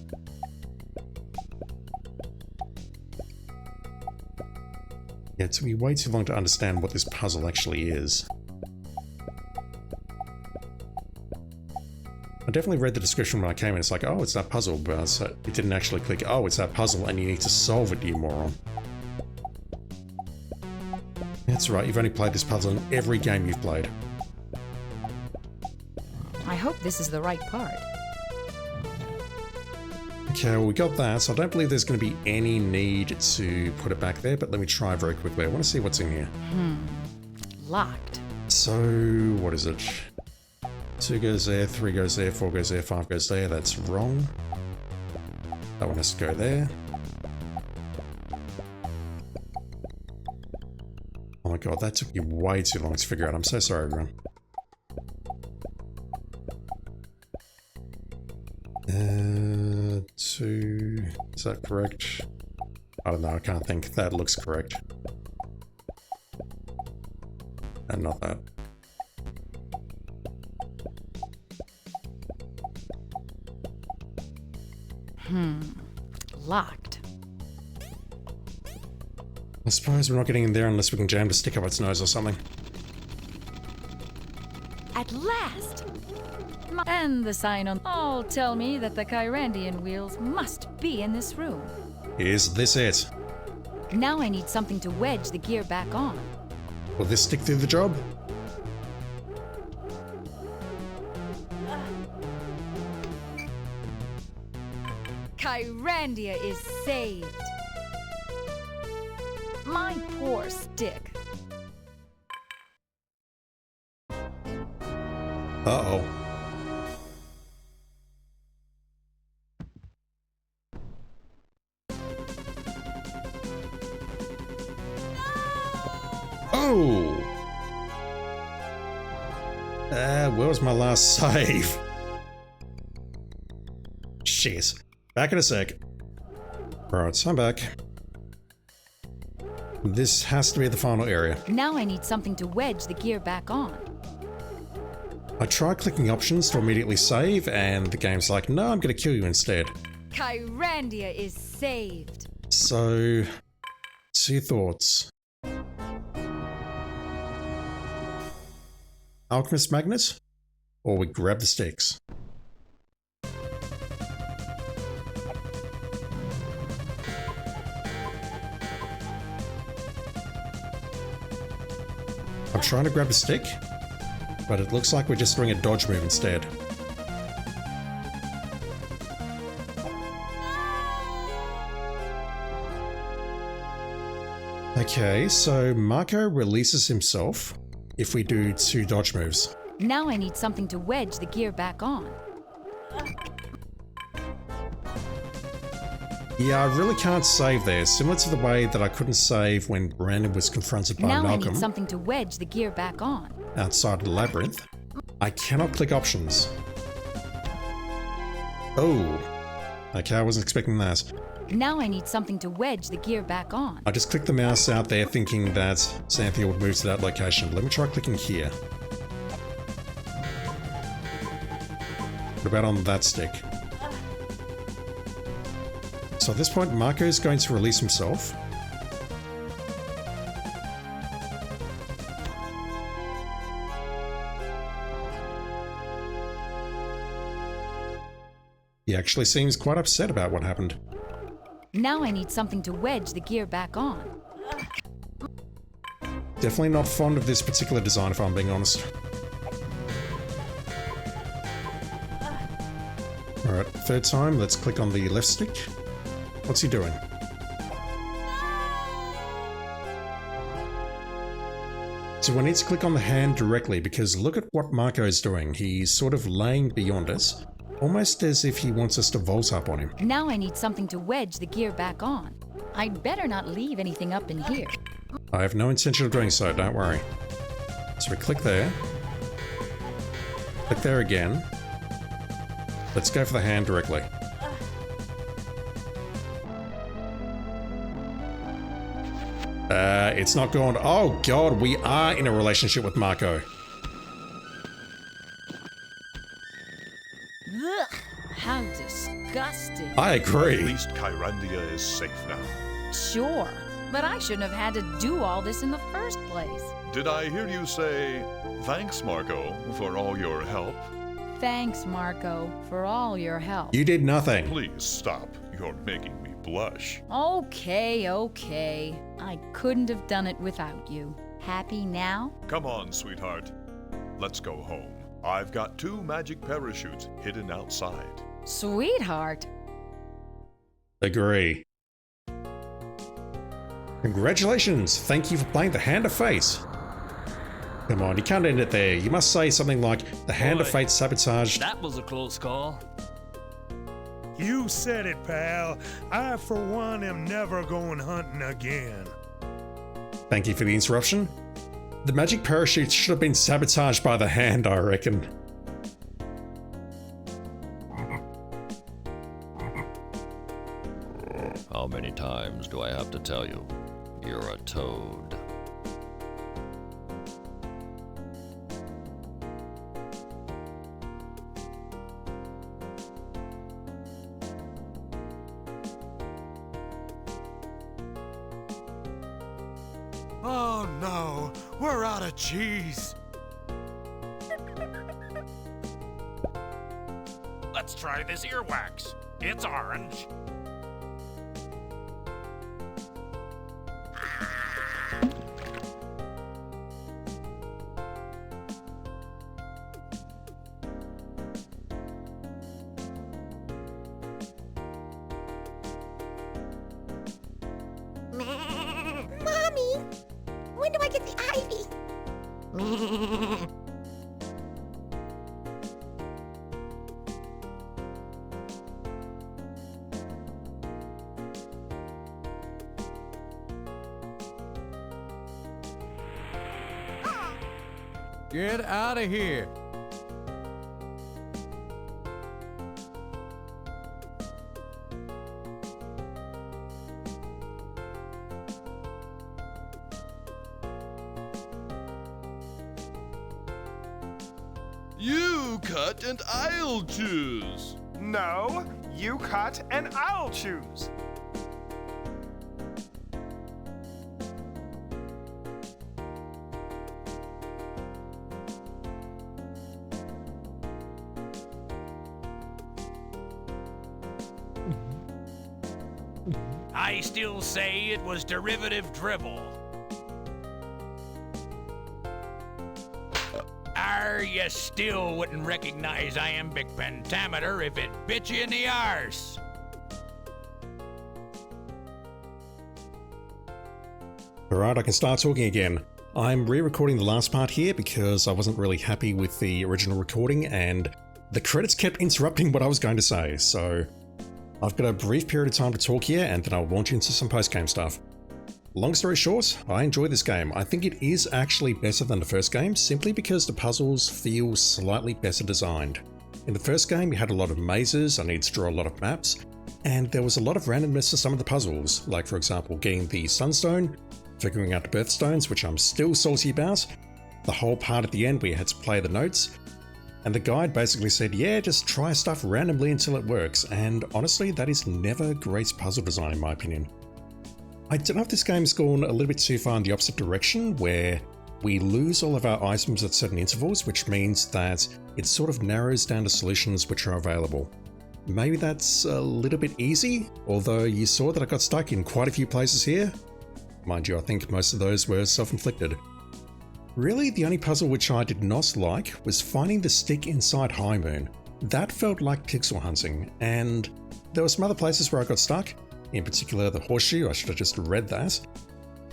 Yeah, it took me way too long to understand what this puzzle actually is. I definitely read the description when I came in. It's like, oh, it's that puzzle, but it didn't actually click, oh, it's that puzzle and you need to solve it, you moron. That's right, you've only played this puzzle in every game you've played. I hope this is the right part. Okay, well, we got that, so I don't believe there's going to be any need to put it back there, but let me try very quickly. I want to see what's in here. Locked. So, what is it? 2 goes there, 3 goes there, 4 goes there, 5 goes there. That's wrong. That one has to go there. Oh my god, that took me way too long to figure out. I'm so sorry, everyone. Two... Is that correct? I don't know, I can't think. That looks correct. And not that. Locked. I suppose we're not getting in there unless we can jam the stick up its nose or something. At last! And the sign on all tell me that the Kyrandian wheels must be in this room. Is this it? Now I need something to wedge the gear back on. Will this stick through the job? Kyrandia is saved. My poor stick. Uh-oh. Oh! Where was my last save? Shit. Back in a sec. Right, so I'm back. This has to be the final area. Now I need something to wedge the gear back on. I tried clicking options to immediately save, and the game's like, no, I'm gonna kill you instead. Kyrandia is saved. So, two thoughts. Alchemist magnet, or we grab the sticks. I'm trying to grab a stick, but it looks like we're just doing a dodge move instead. Okay, so Marco releases himself if we do two dodge moves. Now I need something to wedge the gear back on. Yeah, I really can't save there, similar to the way that I couldn't save when Brandon was confronted by Now I Malcolm need something to wedge the gear back on. outside the labyrinth. I cannot click options. Oh. Okay, I wasn't expecting that. Now I need something to wedge the gear back on. I just clicked the mouse out there thinking that Xanthia would move to that location. Let me try clicking here. What about on that stick? So at this point, Marco is going to release himself. He actually seems quite upset about what happened. Now I need something to wedge the gear back on. Definitely not fond of this particular design, if I'm being honest. Alright, third time, let's click on the left stick. What's he doing? So I need to click on the hand directly because look at what Marco is doing. He's sort of laying beyond us, almost as if he wants us to vault up on him. Now I need something to wedge the gear back on. I'd better not leave anything up in here. I have no intention of doing so, don't worry. So we click there. Click there again. Let's go for the hand directly. It's not going. Oh god, we are in a relationship with Marco. Ugh, how disgusting. I agree. At least Kyrandia is safe now. Sure, but I shouldn't have had to do all this in the first place. Did I hear you say, thanks, Marco, for all your help? Thanks, Marco, for all your help. You did nothing. Please stop. You're making me blush. Okay. I couldn't have done it without you. Happy now? Come on, sweetheart. Let's go home. I've got 2 magic parachutes hidden outside. Sweetheart. Agree. Congratulations. Thank you for playing the Hand of Fate. Come on, you can't end it there. You must say something like, the Hand of Boy, Fate sabotaged. That was a close call. You said it, pal. I, for one, am never going hunting again. Thank you for the interruption. The magic parachute should have been sabotaged by the hand, I reckon. How many times do I have to tell you? You're a toad. Oh no, we're out of cheese. Let's try this earwax. It's orange. Mommy, when do I get the ivy? Get out of here. You cut and I'll choose. No, you cut and I'll choose. I still say it was derivative dribble. You still wouldn't recognize iambic pentameter if it bit you in the arse. Alright, I can start talking again. I'm re-recording the last part here because I wasn't really happy with the original recording and the credits kept interrupting what I was going to say, so I've got a brief period of time to talk here and then I'll launch into some post-game stuff. Long story short, I enjoy this game. I think it is actually better than the first game simply because the puzzles feel slightly better designed. In the first game you had a lot of mazes, I needed to draw a lot of maps, and there was a lot of randomness to some of the puzzles, like for example getting the sunstone, figuring out the birthstones, which I'm still salty about, the whole part at the end where you had to play the notes, and the guide basically said, yeah, just try stuff randomly until it works, and honestly that is never great puzzle design in my opinion. I don't know if this game's gone a little bit too far in the opposite direction, where we lose all of our items at certain intervals, which means that it sort of narrows down the solutions which are available. Maybe that's a little bit easy, although you saw that I got stuck in quite a few places here. Mind you, I think most of those were self-inflicted. Really, the only puzzle which I did not like was finding the stick inside High Moon. That felt like pixel hunting, and there were some other places where I got stuck. In particular, the horseshoe, I should have just read that.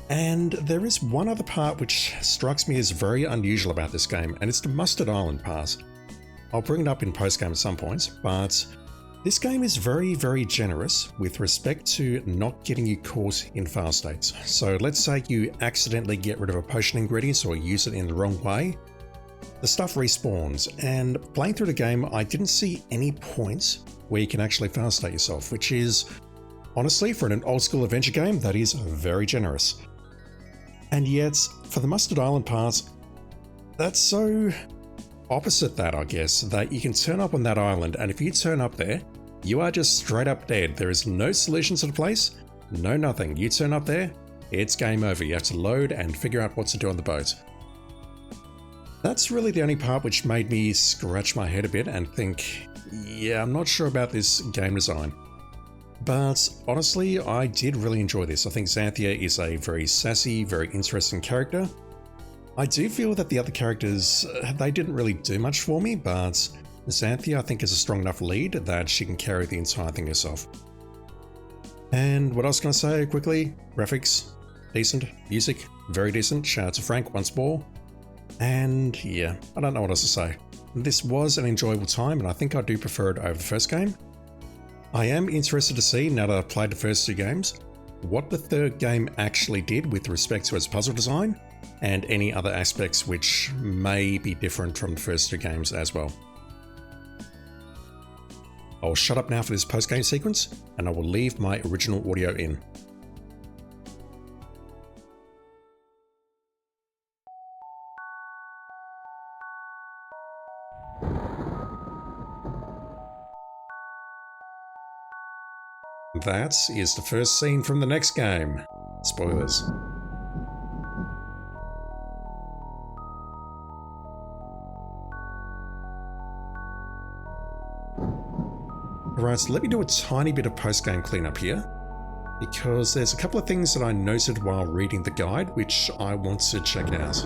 And there is one other part which strikes me as very unusual about this game, and it's the Mustard Island part. I'll bring it up in post-game at some point, but this game is very, very generous with respect to not getting you caught in fail states. So let's say you accidentally get rid of a potion ingredient or use it in the wrong way. The stuff respawns, and playing through the game, I didn't see any points where you can actually fail state yourself, which is honestly, for an old school adventure game, that is very generous. And yet, for the Mustard Island part, that's so opposite that, I guess, that you can turn up on that island, and if you turn up there, you are just straight up dead. There is no solution to the place, no nothing. You turn up there, it's game over. You have to load and figure out what to do on the boat. That's really the only part which made me scratch my head a bit and think, yeah, I'm not sure about this game design. But honestly, I did really enjoy this. I think Xanthia is a very sassy, very interesting character. I do feel that the other characters, they didn't really do much for me, but Xanthia I think is a strong enough lead that she can carry the entire thing herself. And what else can I say quickly? Graphics, decent. Music, very decent. Shout out to Frank once more. And yeah, I don't know what else to say. This was an enjoyable time, and I think I do prefer it over the first game. I am interested to see, now that I've played the first 2 games, what the third game actually did with respect to its puzzle design, and any other aspects which may be different from the first 2 games as well. I'll shut up now for this post-game sequence, and I will leave my original audio in. That is the first scene from the next game. Spoilers. Right, so let me do a tiny bit of post-game cleanup here, because there's a couple of things that I noted while reading the guide which I want to check out.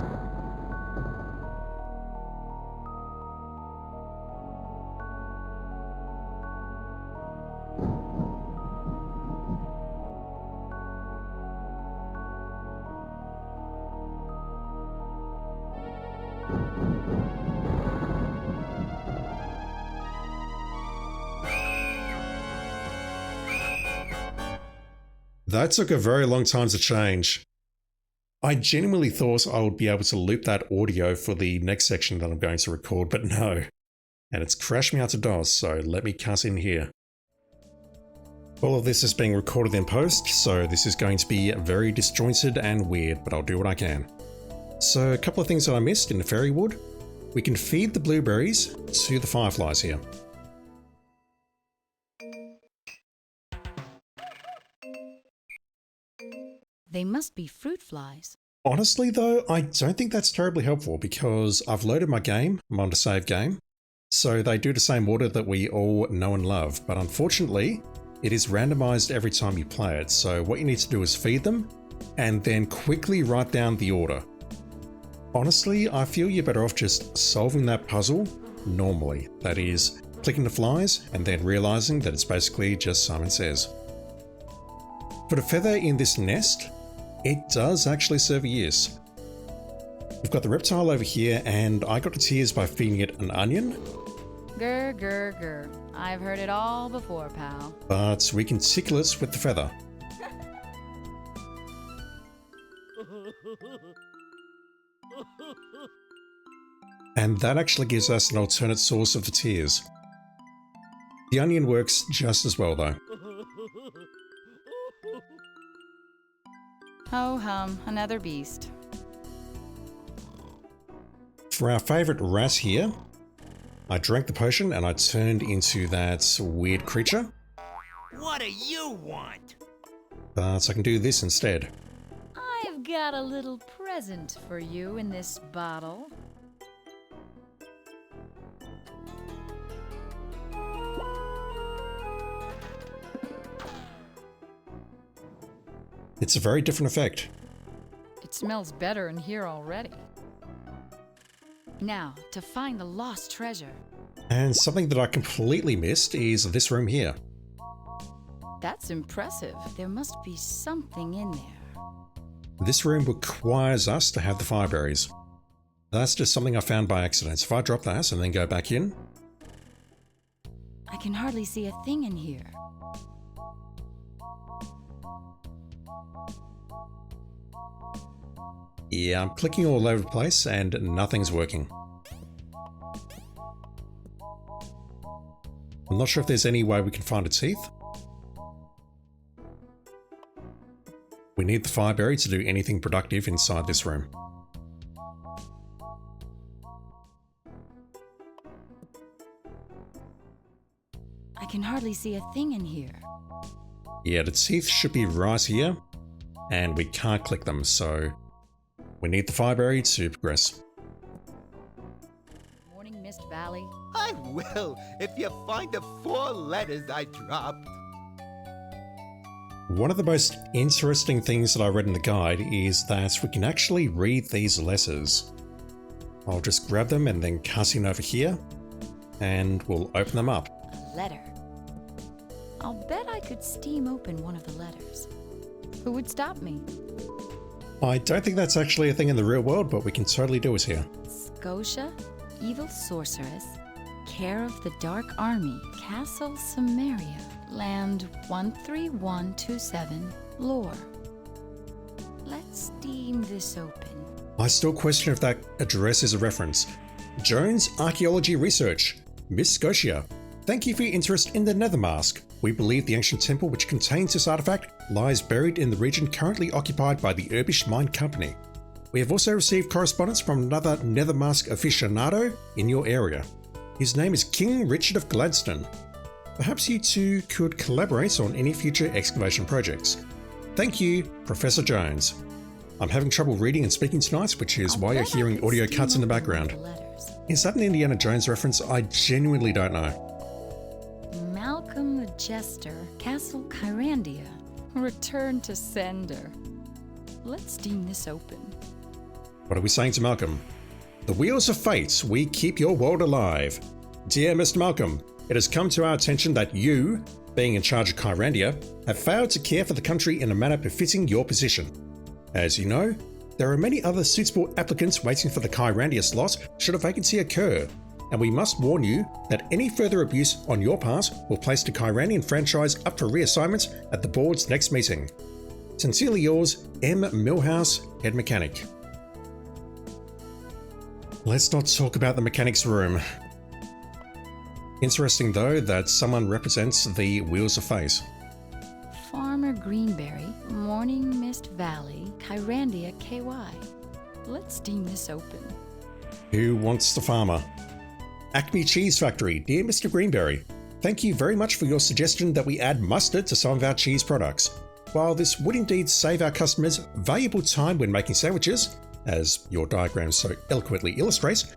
That took a very long time to change. I genuinely thought I would be able to loop that audio for the next section that I'm going to record, but no. And it's crashed me out to DOS, so let me cut in here. All of this is being recorded in post, so this is going to be very disjointed and weird, but I'll do what I can. So a couple of things that I missed in the fairy wood. We can feed the blueberries to the fireflies here. They must be fruit flies. Honestly though, I don't think that's terribly helpful because I've loaded my game, I'm on the save game, so they do the same order that we all know and love, but unfortunately, it is randomized every time you play it, so what you need to do is feed them, and then quickly write down the order. Honestly, I feel you're better off just solving that puzzle normally, that is, clicking the flies and then realizing that it's basically just Simon Says. For the feather in this nest, it does actually serve a use. We've got the reptile over here, and I got the tears by feeding it an onion. Grr, grr, grr. I've heard it all before, pal. But we can tickle it with the feather. And that actually gives us an alternate source of the tears. The onion works just as well though. Ho hum, another beast. For our favourite rat here, I drank the potion and I turned into that weird creature. What do you want? But I can do this instead. I've got a little present for you in this bottle. It's a very different effect. It smells better in here already. Now, to find the lost treasure. And something that I completely missed is this room here. That's impressive. There must be something in there. This room requires us to have the fireberries. That's just something I found by accident. So if I drop that and then go back in. I can hardly see a thing in here. Yeah, I'm clicking all over the place and nothing's working. I'm not sure if there's any way we can find its teeth. We need the fireberry to do anything productive inside this room. I can hardly see a thing in here. Yeah, the teeth should be right here, and we can't click them, so we need the fireberry to progress. Morning Mist Valley. I will, if you find the 4 letters I dropped. One of the most interesting things that I read in the guide is that we can actually read these letters. I'll just grab them and then cut in over here, and we'll open them up. A letter. I'll bet I could steam open one of the letters. Who would stop me? I don't think that's actually a thing in the real world, but we can totally do it here. Scotia, evil sorceress, Care of the Dark Army, Castle Samaria, Land 13127, Lore. Let's steam this open. I still question if that address is a reference. Jones Archaeology Research, Miss Scotia. Thank you for your interest in the Nethermask. We believe the ancient temple which contains this artifact lies buried in the region currently occupied by the Urbish Mine Company. We have also received correspondence from another Nethermask aficionado in your area. His name is King Richard of Gladstone. Perhaps you two could collaborate on any future excavation projects. Thank you, Professor Jones. I'm having trouble reading and speaking tonight, which is why you're hearing audio cuts in the background. Is that an Indiana Jones reference? I genuinely don't know. Malcolm the Jester, Castle Kyrandia, return to sender. Let's steam this open. What are we saying to Malcolm? The wheels of fate, we keep your world alive. Dear Mr. Malcolm, it has come to our attention that you, being in charge of Kyrandia, have failed to care for the country in a manner befitting your position. As you know, there are many other suitable applicants waiting for the Kyrandia slot should a vacancy occur, and we must warn you that any further abuse on your part will place the Kyrandian franchise up for reassignment at the board's next meeting. Sincerely yours, M. Millhouse, Head Mechanic. Let's not talk about the mechanic's room. Interesting though that someone represents the Wheels of Fate. Farmer Greenberry, Morning Mist Valley, Kyrandia, KY. Let's steam this open. Who wants the farmer? Acme Cheese Factory, dear Mr. Greenberry, thank you very much for your suggestion that we add mustard to some of our cheese products. While this would indeed save our customers valuable time when making sandwiches, as your diagram so eloquently illustrates,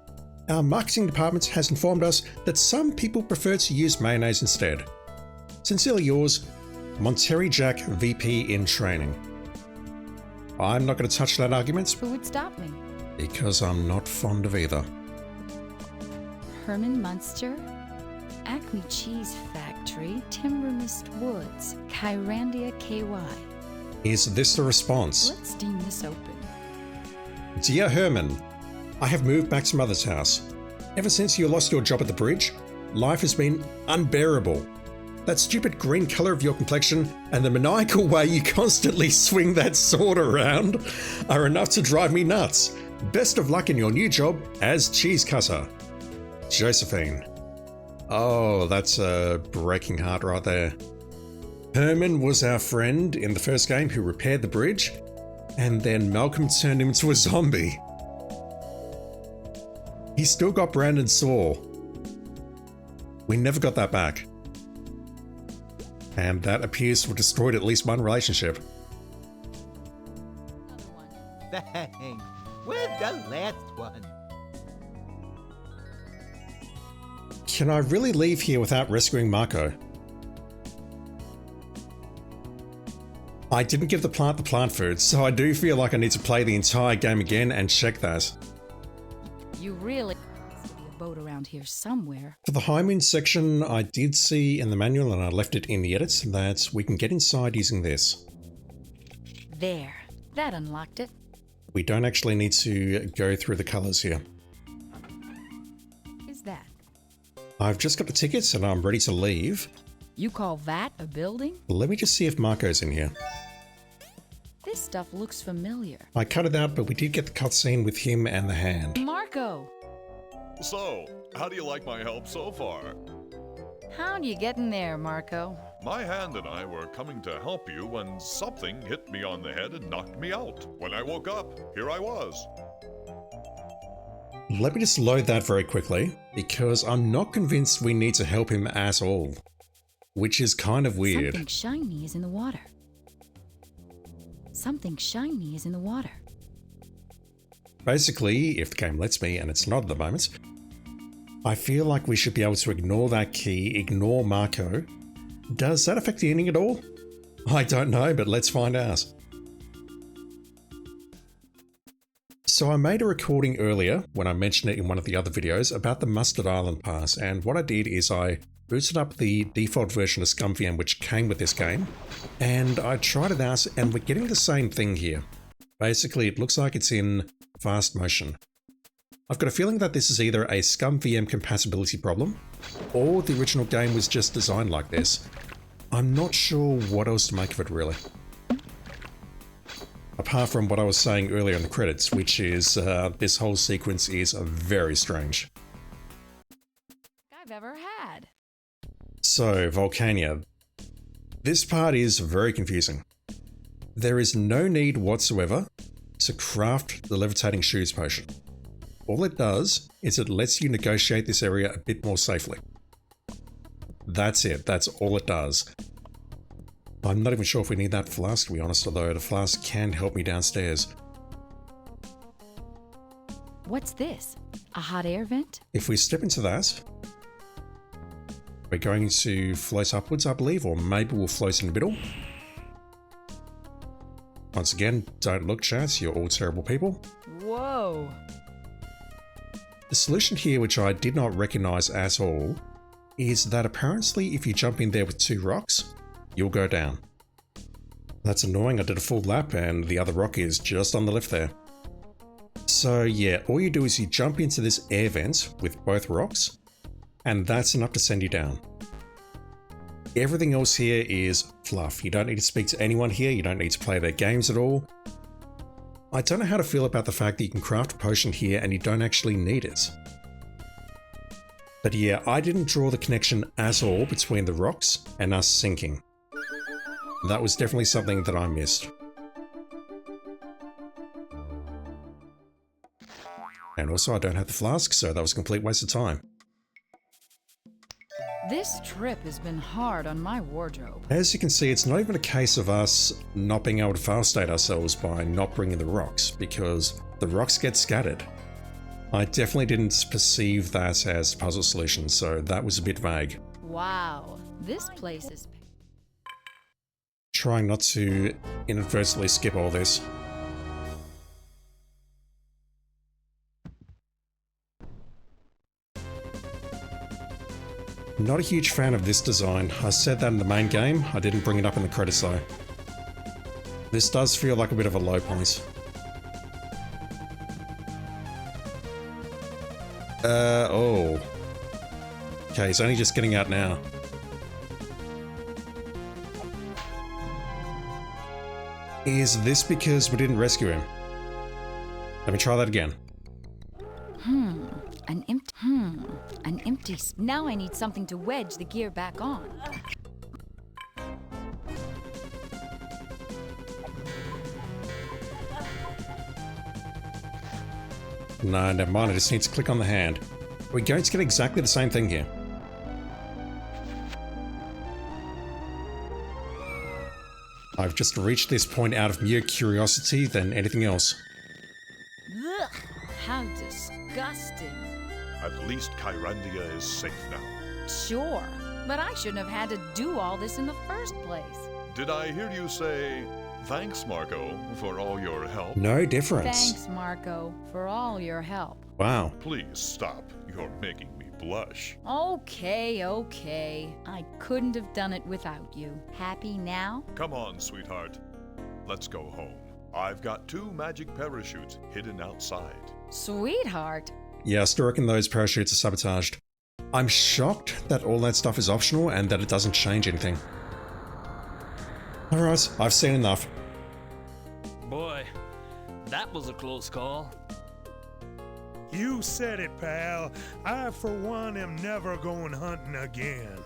our marketing department has informed us that some people prefer to use mayonnaise instead. Sincerely yours, Monterey Jack, VP in training. I'm not going to touch that argument. Who would stop me? Because I'm not fond of either. Herman Munster, Acme Cheese Factory, Timber Mist Woods, Kyrandia, KY. Is this the response? Let's steam this open. Dear Herman, I have moved back to Mother's house. Ever since you lost your job at the bridge, life has been unbearable. That stupid green colour of your complexion and the maniacal way you constantly swing that sword around are enough to drive me nuts. Best of luck in your new job as cheese cutter. Josephine. Oh, that's a breaking heart right there. Herman was our friend in the first game who repaired the bridge, and then Malcolm turned him into a zombie. He still got Brandon's saw. We never got that back. And that appears to have destroyed at least one relationship. Thanks. Where's the last one? Can I really leave here without rescuing Marco? I didn't give the plant food, so I do feel like I need to play the entire game again and check that. You really has to be a boat around here somewhere. For the high moon section, I did see in the manual, and I left it in the edits, that we can get inside using this. There. That unlocked it. We don't actually need to go through the colours here. Is that? I've just got the tickets and I'm ready to leave. You call that a building? Let me just see if Marco's in here. This stuff looks familiar. I cut it out, but we did get the cutscene with him and the hand. Marco! So, how do you like my help so far? How'd you get in there, Marco? My hand and I were coming to help you when something hit me on the head and knocked me out. When I woke up, here I was. Let me just load that very quickly, because I'm not convinced we need to help him at all. Which is kind of weird. Something shiny is in the water. Something shiny is in the water. Basically, if the game lets me, and it's not at the moment, I feel like we should be able to ignore that key, ignore Marco. Does that affect the ending at all? I don't know, but let's find out. So I made a recording earlier, when I mentioned it in one of the other videos, about the Mustard Island Pass, and what I did is I booted up the default version of ScumVM which came with this game, and I tried it out, and we're getting the same thing here. Basically, it looks like it's in fast motion. I've got a feeling that this is either a Scum VM compatibility problem, or the original game was just designed like this. I'm not sure what else to make of it really. Apart from what I was saying earlier in the credits, which is this whole sequence is very strange. I've ever had. So, Volcania. This part is very confusing. There is no need whatsoever to craft the levitating shoes potion. All it does is it lets you negotiate this area a bit more safely. That's it, that's all it does. I'm not even sure if we need that flask to be honest, although the flask can help me downstairs. What's this? A hot air vent? If we step into that, we're going to float upwards, I believe, or maybe we'll float in the middle. Once again, don't look, chat, you're all terrible people. Whoa! The solution here, which I did not recognize at all, is that apparently if you jump in there with 2 rocks, you'll go down. That's annoying, I did a full lap and the other rock is just on the left there. So yeah, all you do is you jump into this air vent with both rocks, and that's enough to send you down. Everything else here is fluff. You don't need to speak to anyone here, you don't need to play their games at all. I don't know how to feel about the fact that you can craft a potion here and you don't actually need it. But yeah, I didn't draw the connection at all between the rocks and us sinking. That was definitely something that I missed. And also I don't have the flask, so that was a complete waste of time. This trip has been hard on my wardrobe. As you can see, it's not even a case of us not being able to fail state ourselves by not bringing the rocks, because the rocks get scattered. I definitely didn't perceive that as a puzzle solution, so that was a bit vague. Wow, this place is... Trying not to inadvertently skip all this. Not a huge fan of this design. I said that in the main game, I didn't bring it up in the credits though. This does feel like a bit of a low point. Oh. Okay, he's only just getting out now. Is this because we didn't rescue him? Let me try that again. An empty... Now I need something to wedge the gear back on. No, never mind, I just need to click on the hand. We're going to get exactly the same thing here. I've just reached this point out of mere curiosity than anything else. Ugh, how disgusting. At least Kyrandia is safe now. Sure, but I shouldn't have had to do all this in the first place. Did I hear you say, thanks, Marco, for all your help? No difference. Thanks, Marco, for all your help. Wow. Please stop. You're making me blush. Okay. I couldn't have done it without you. Happy now? Come on, sweetheart. Let's go home. I've got 2 magic parachutes hidden outside. Sweetheart? Yeah, I still reckon those parachutes are sabotaged. I'm shocked that all that stuff is optional and that it doesn't change anything. Alright, I've seen enough. Boy, that was a close call. You said it, pal. I, for one, am never going hunting again.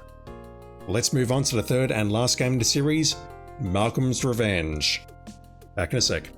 Let's move on to the third and last game in the series, Malcolm's Revenge. Back in a sec.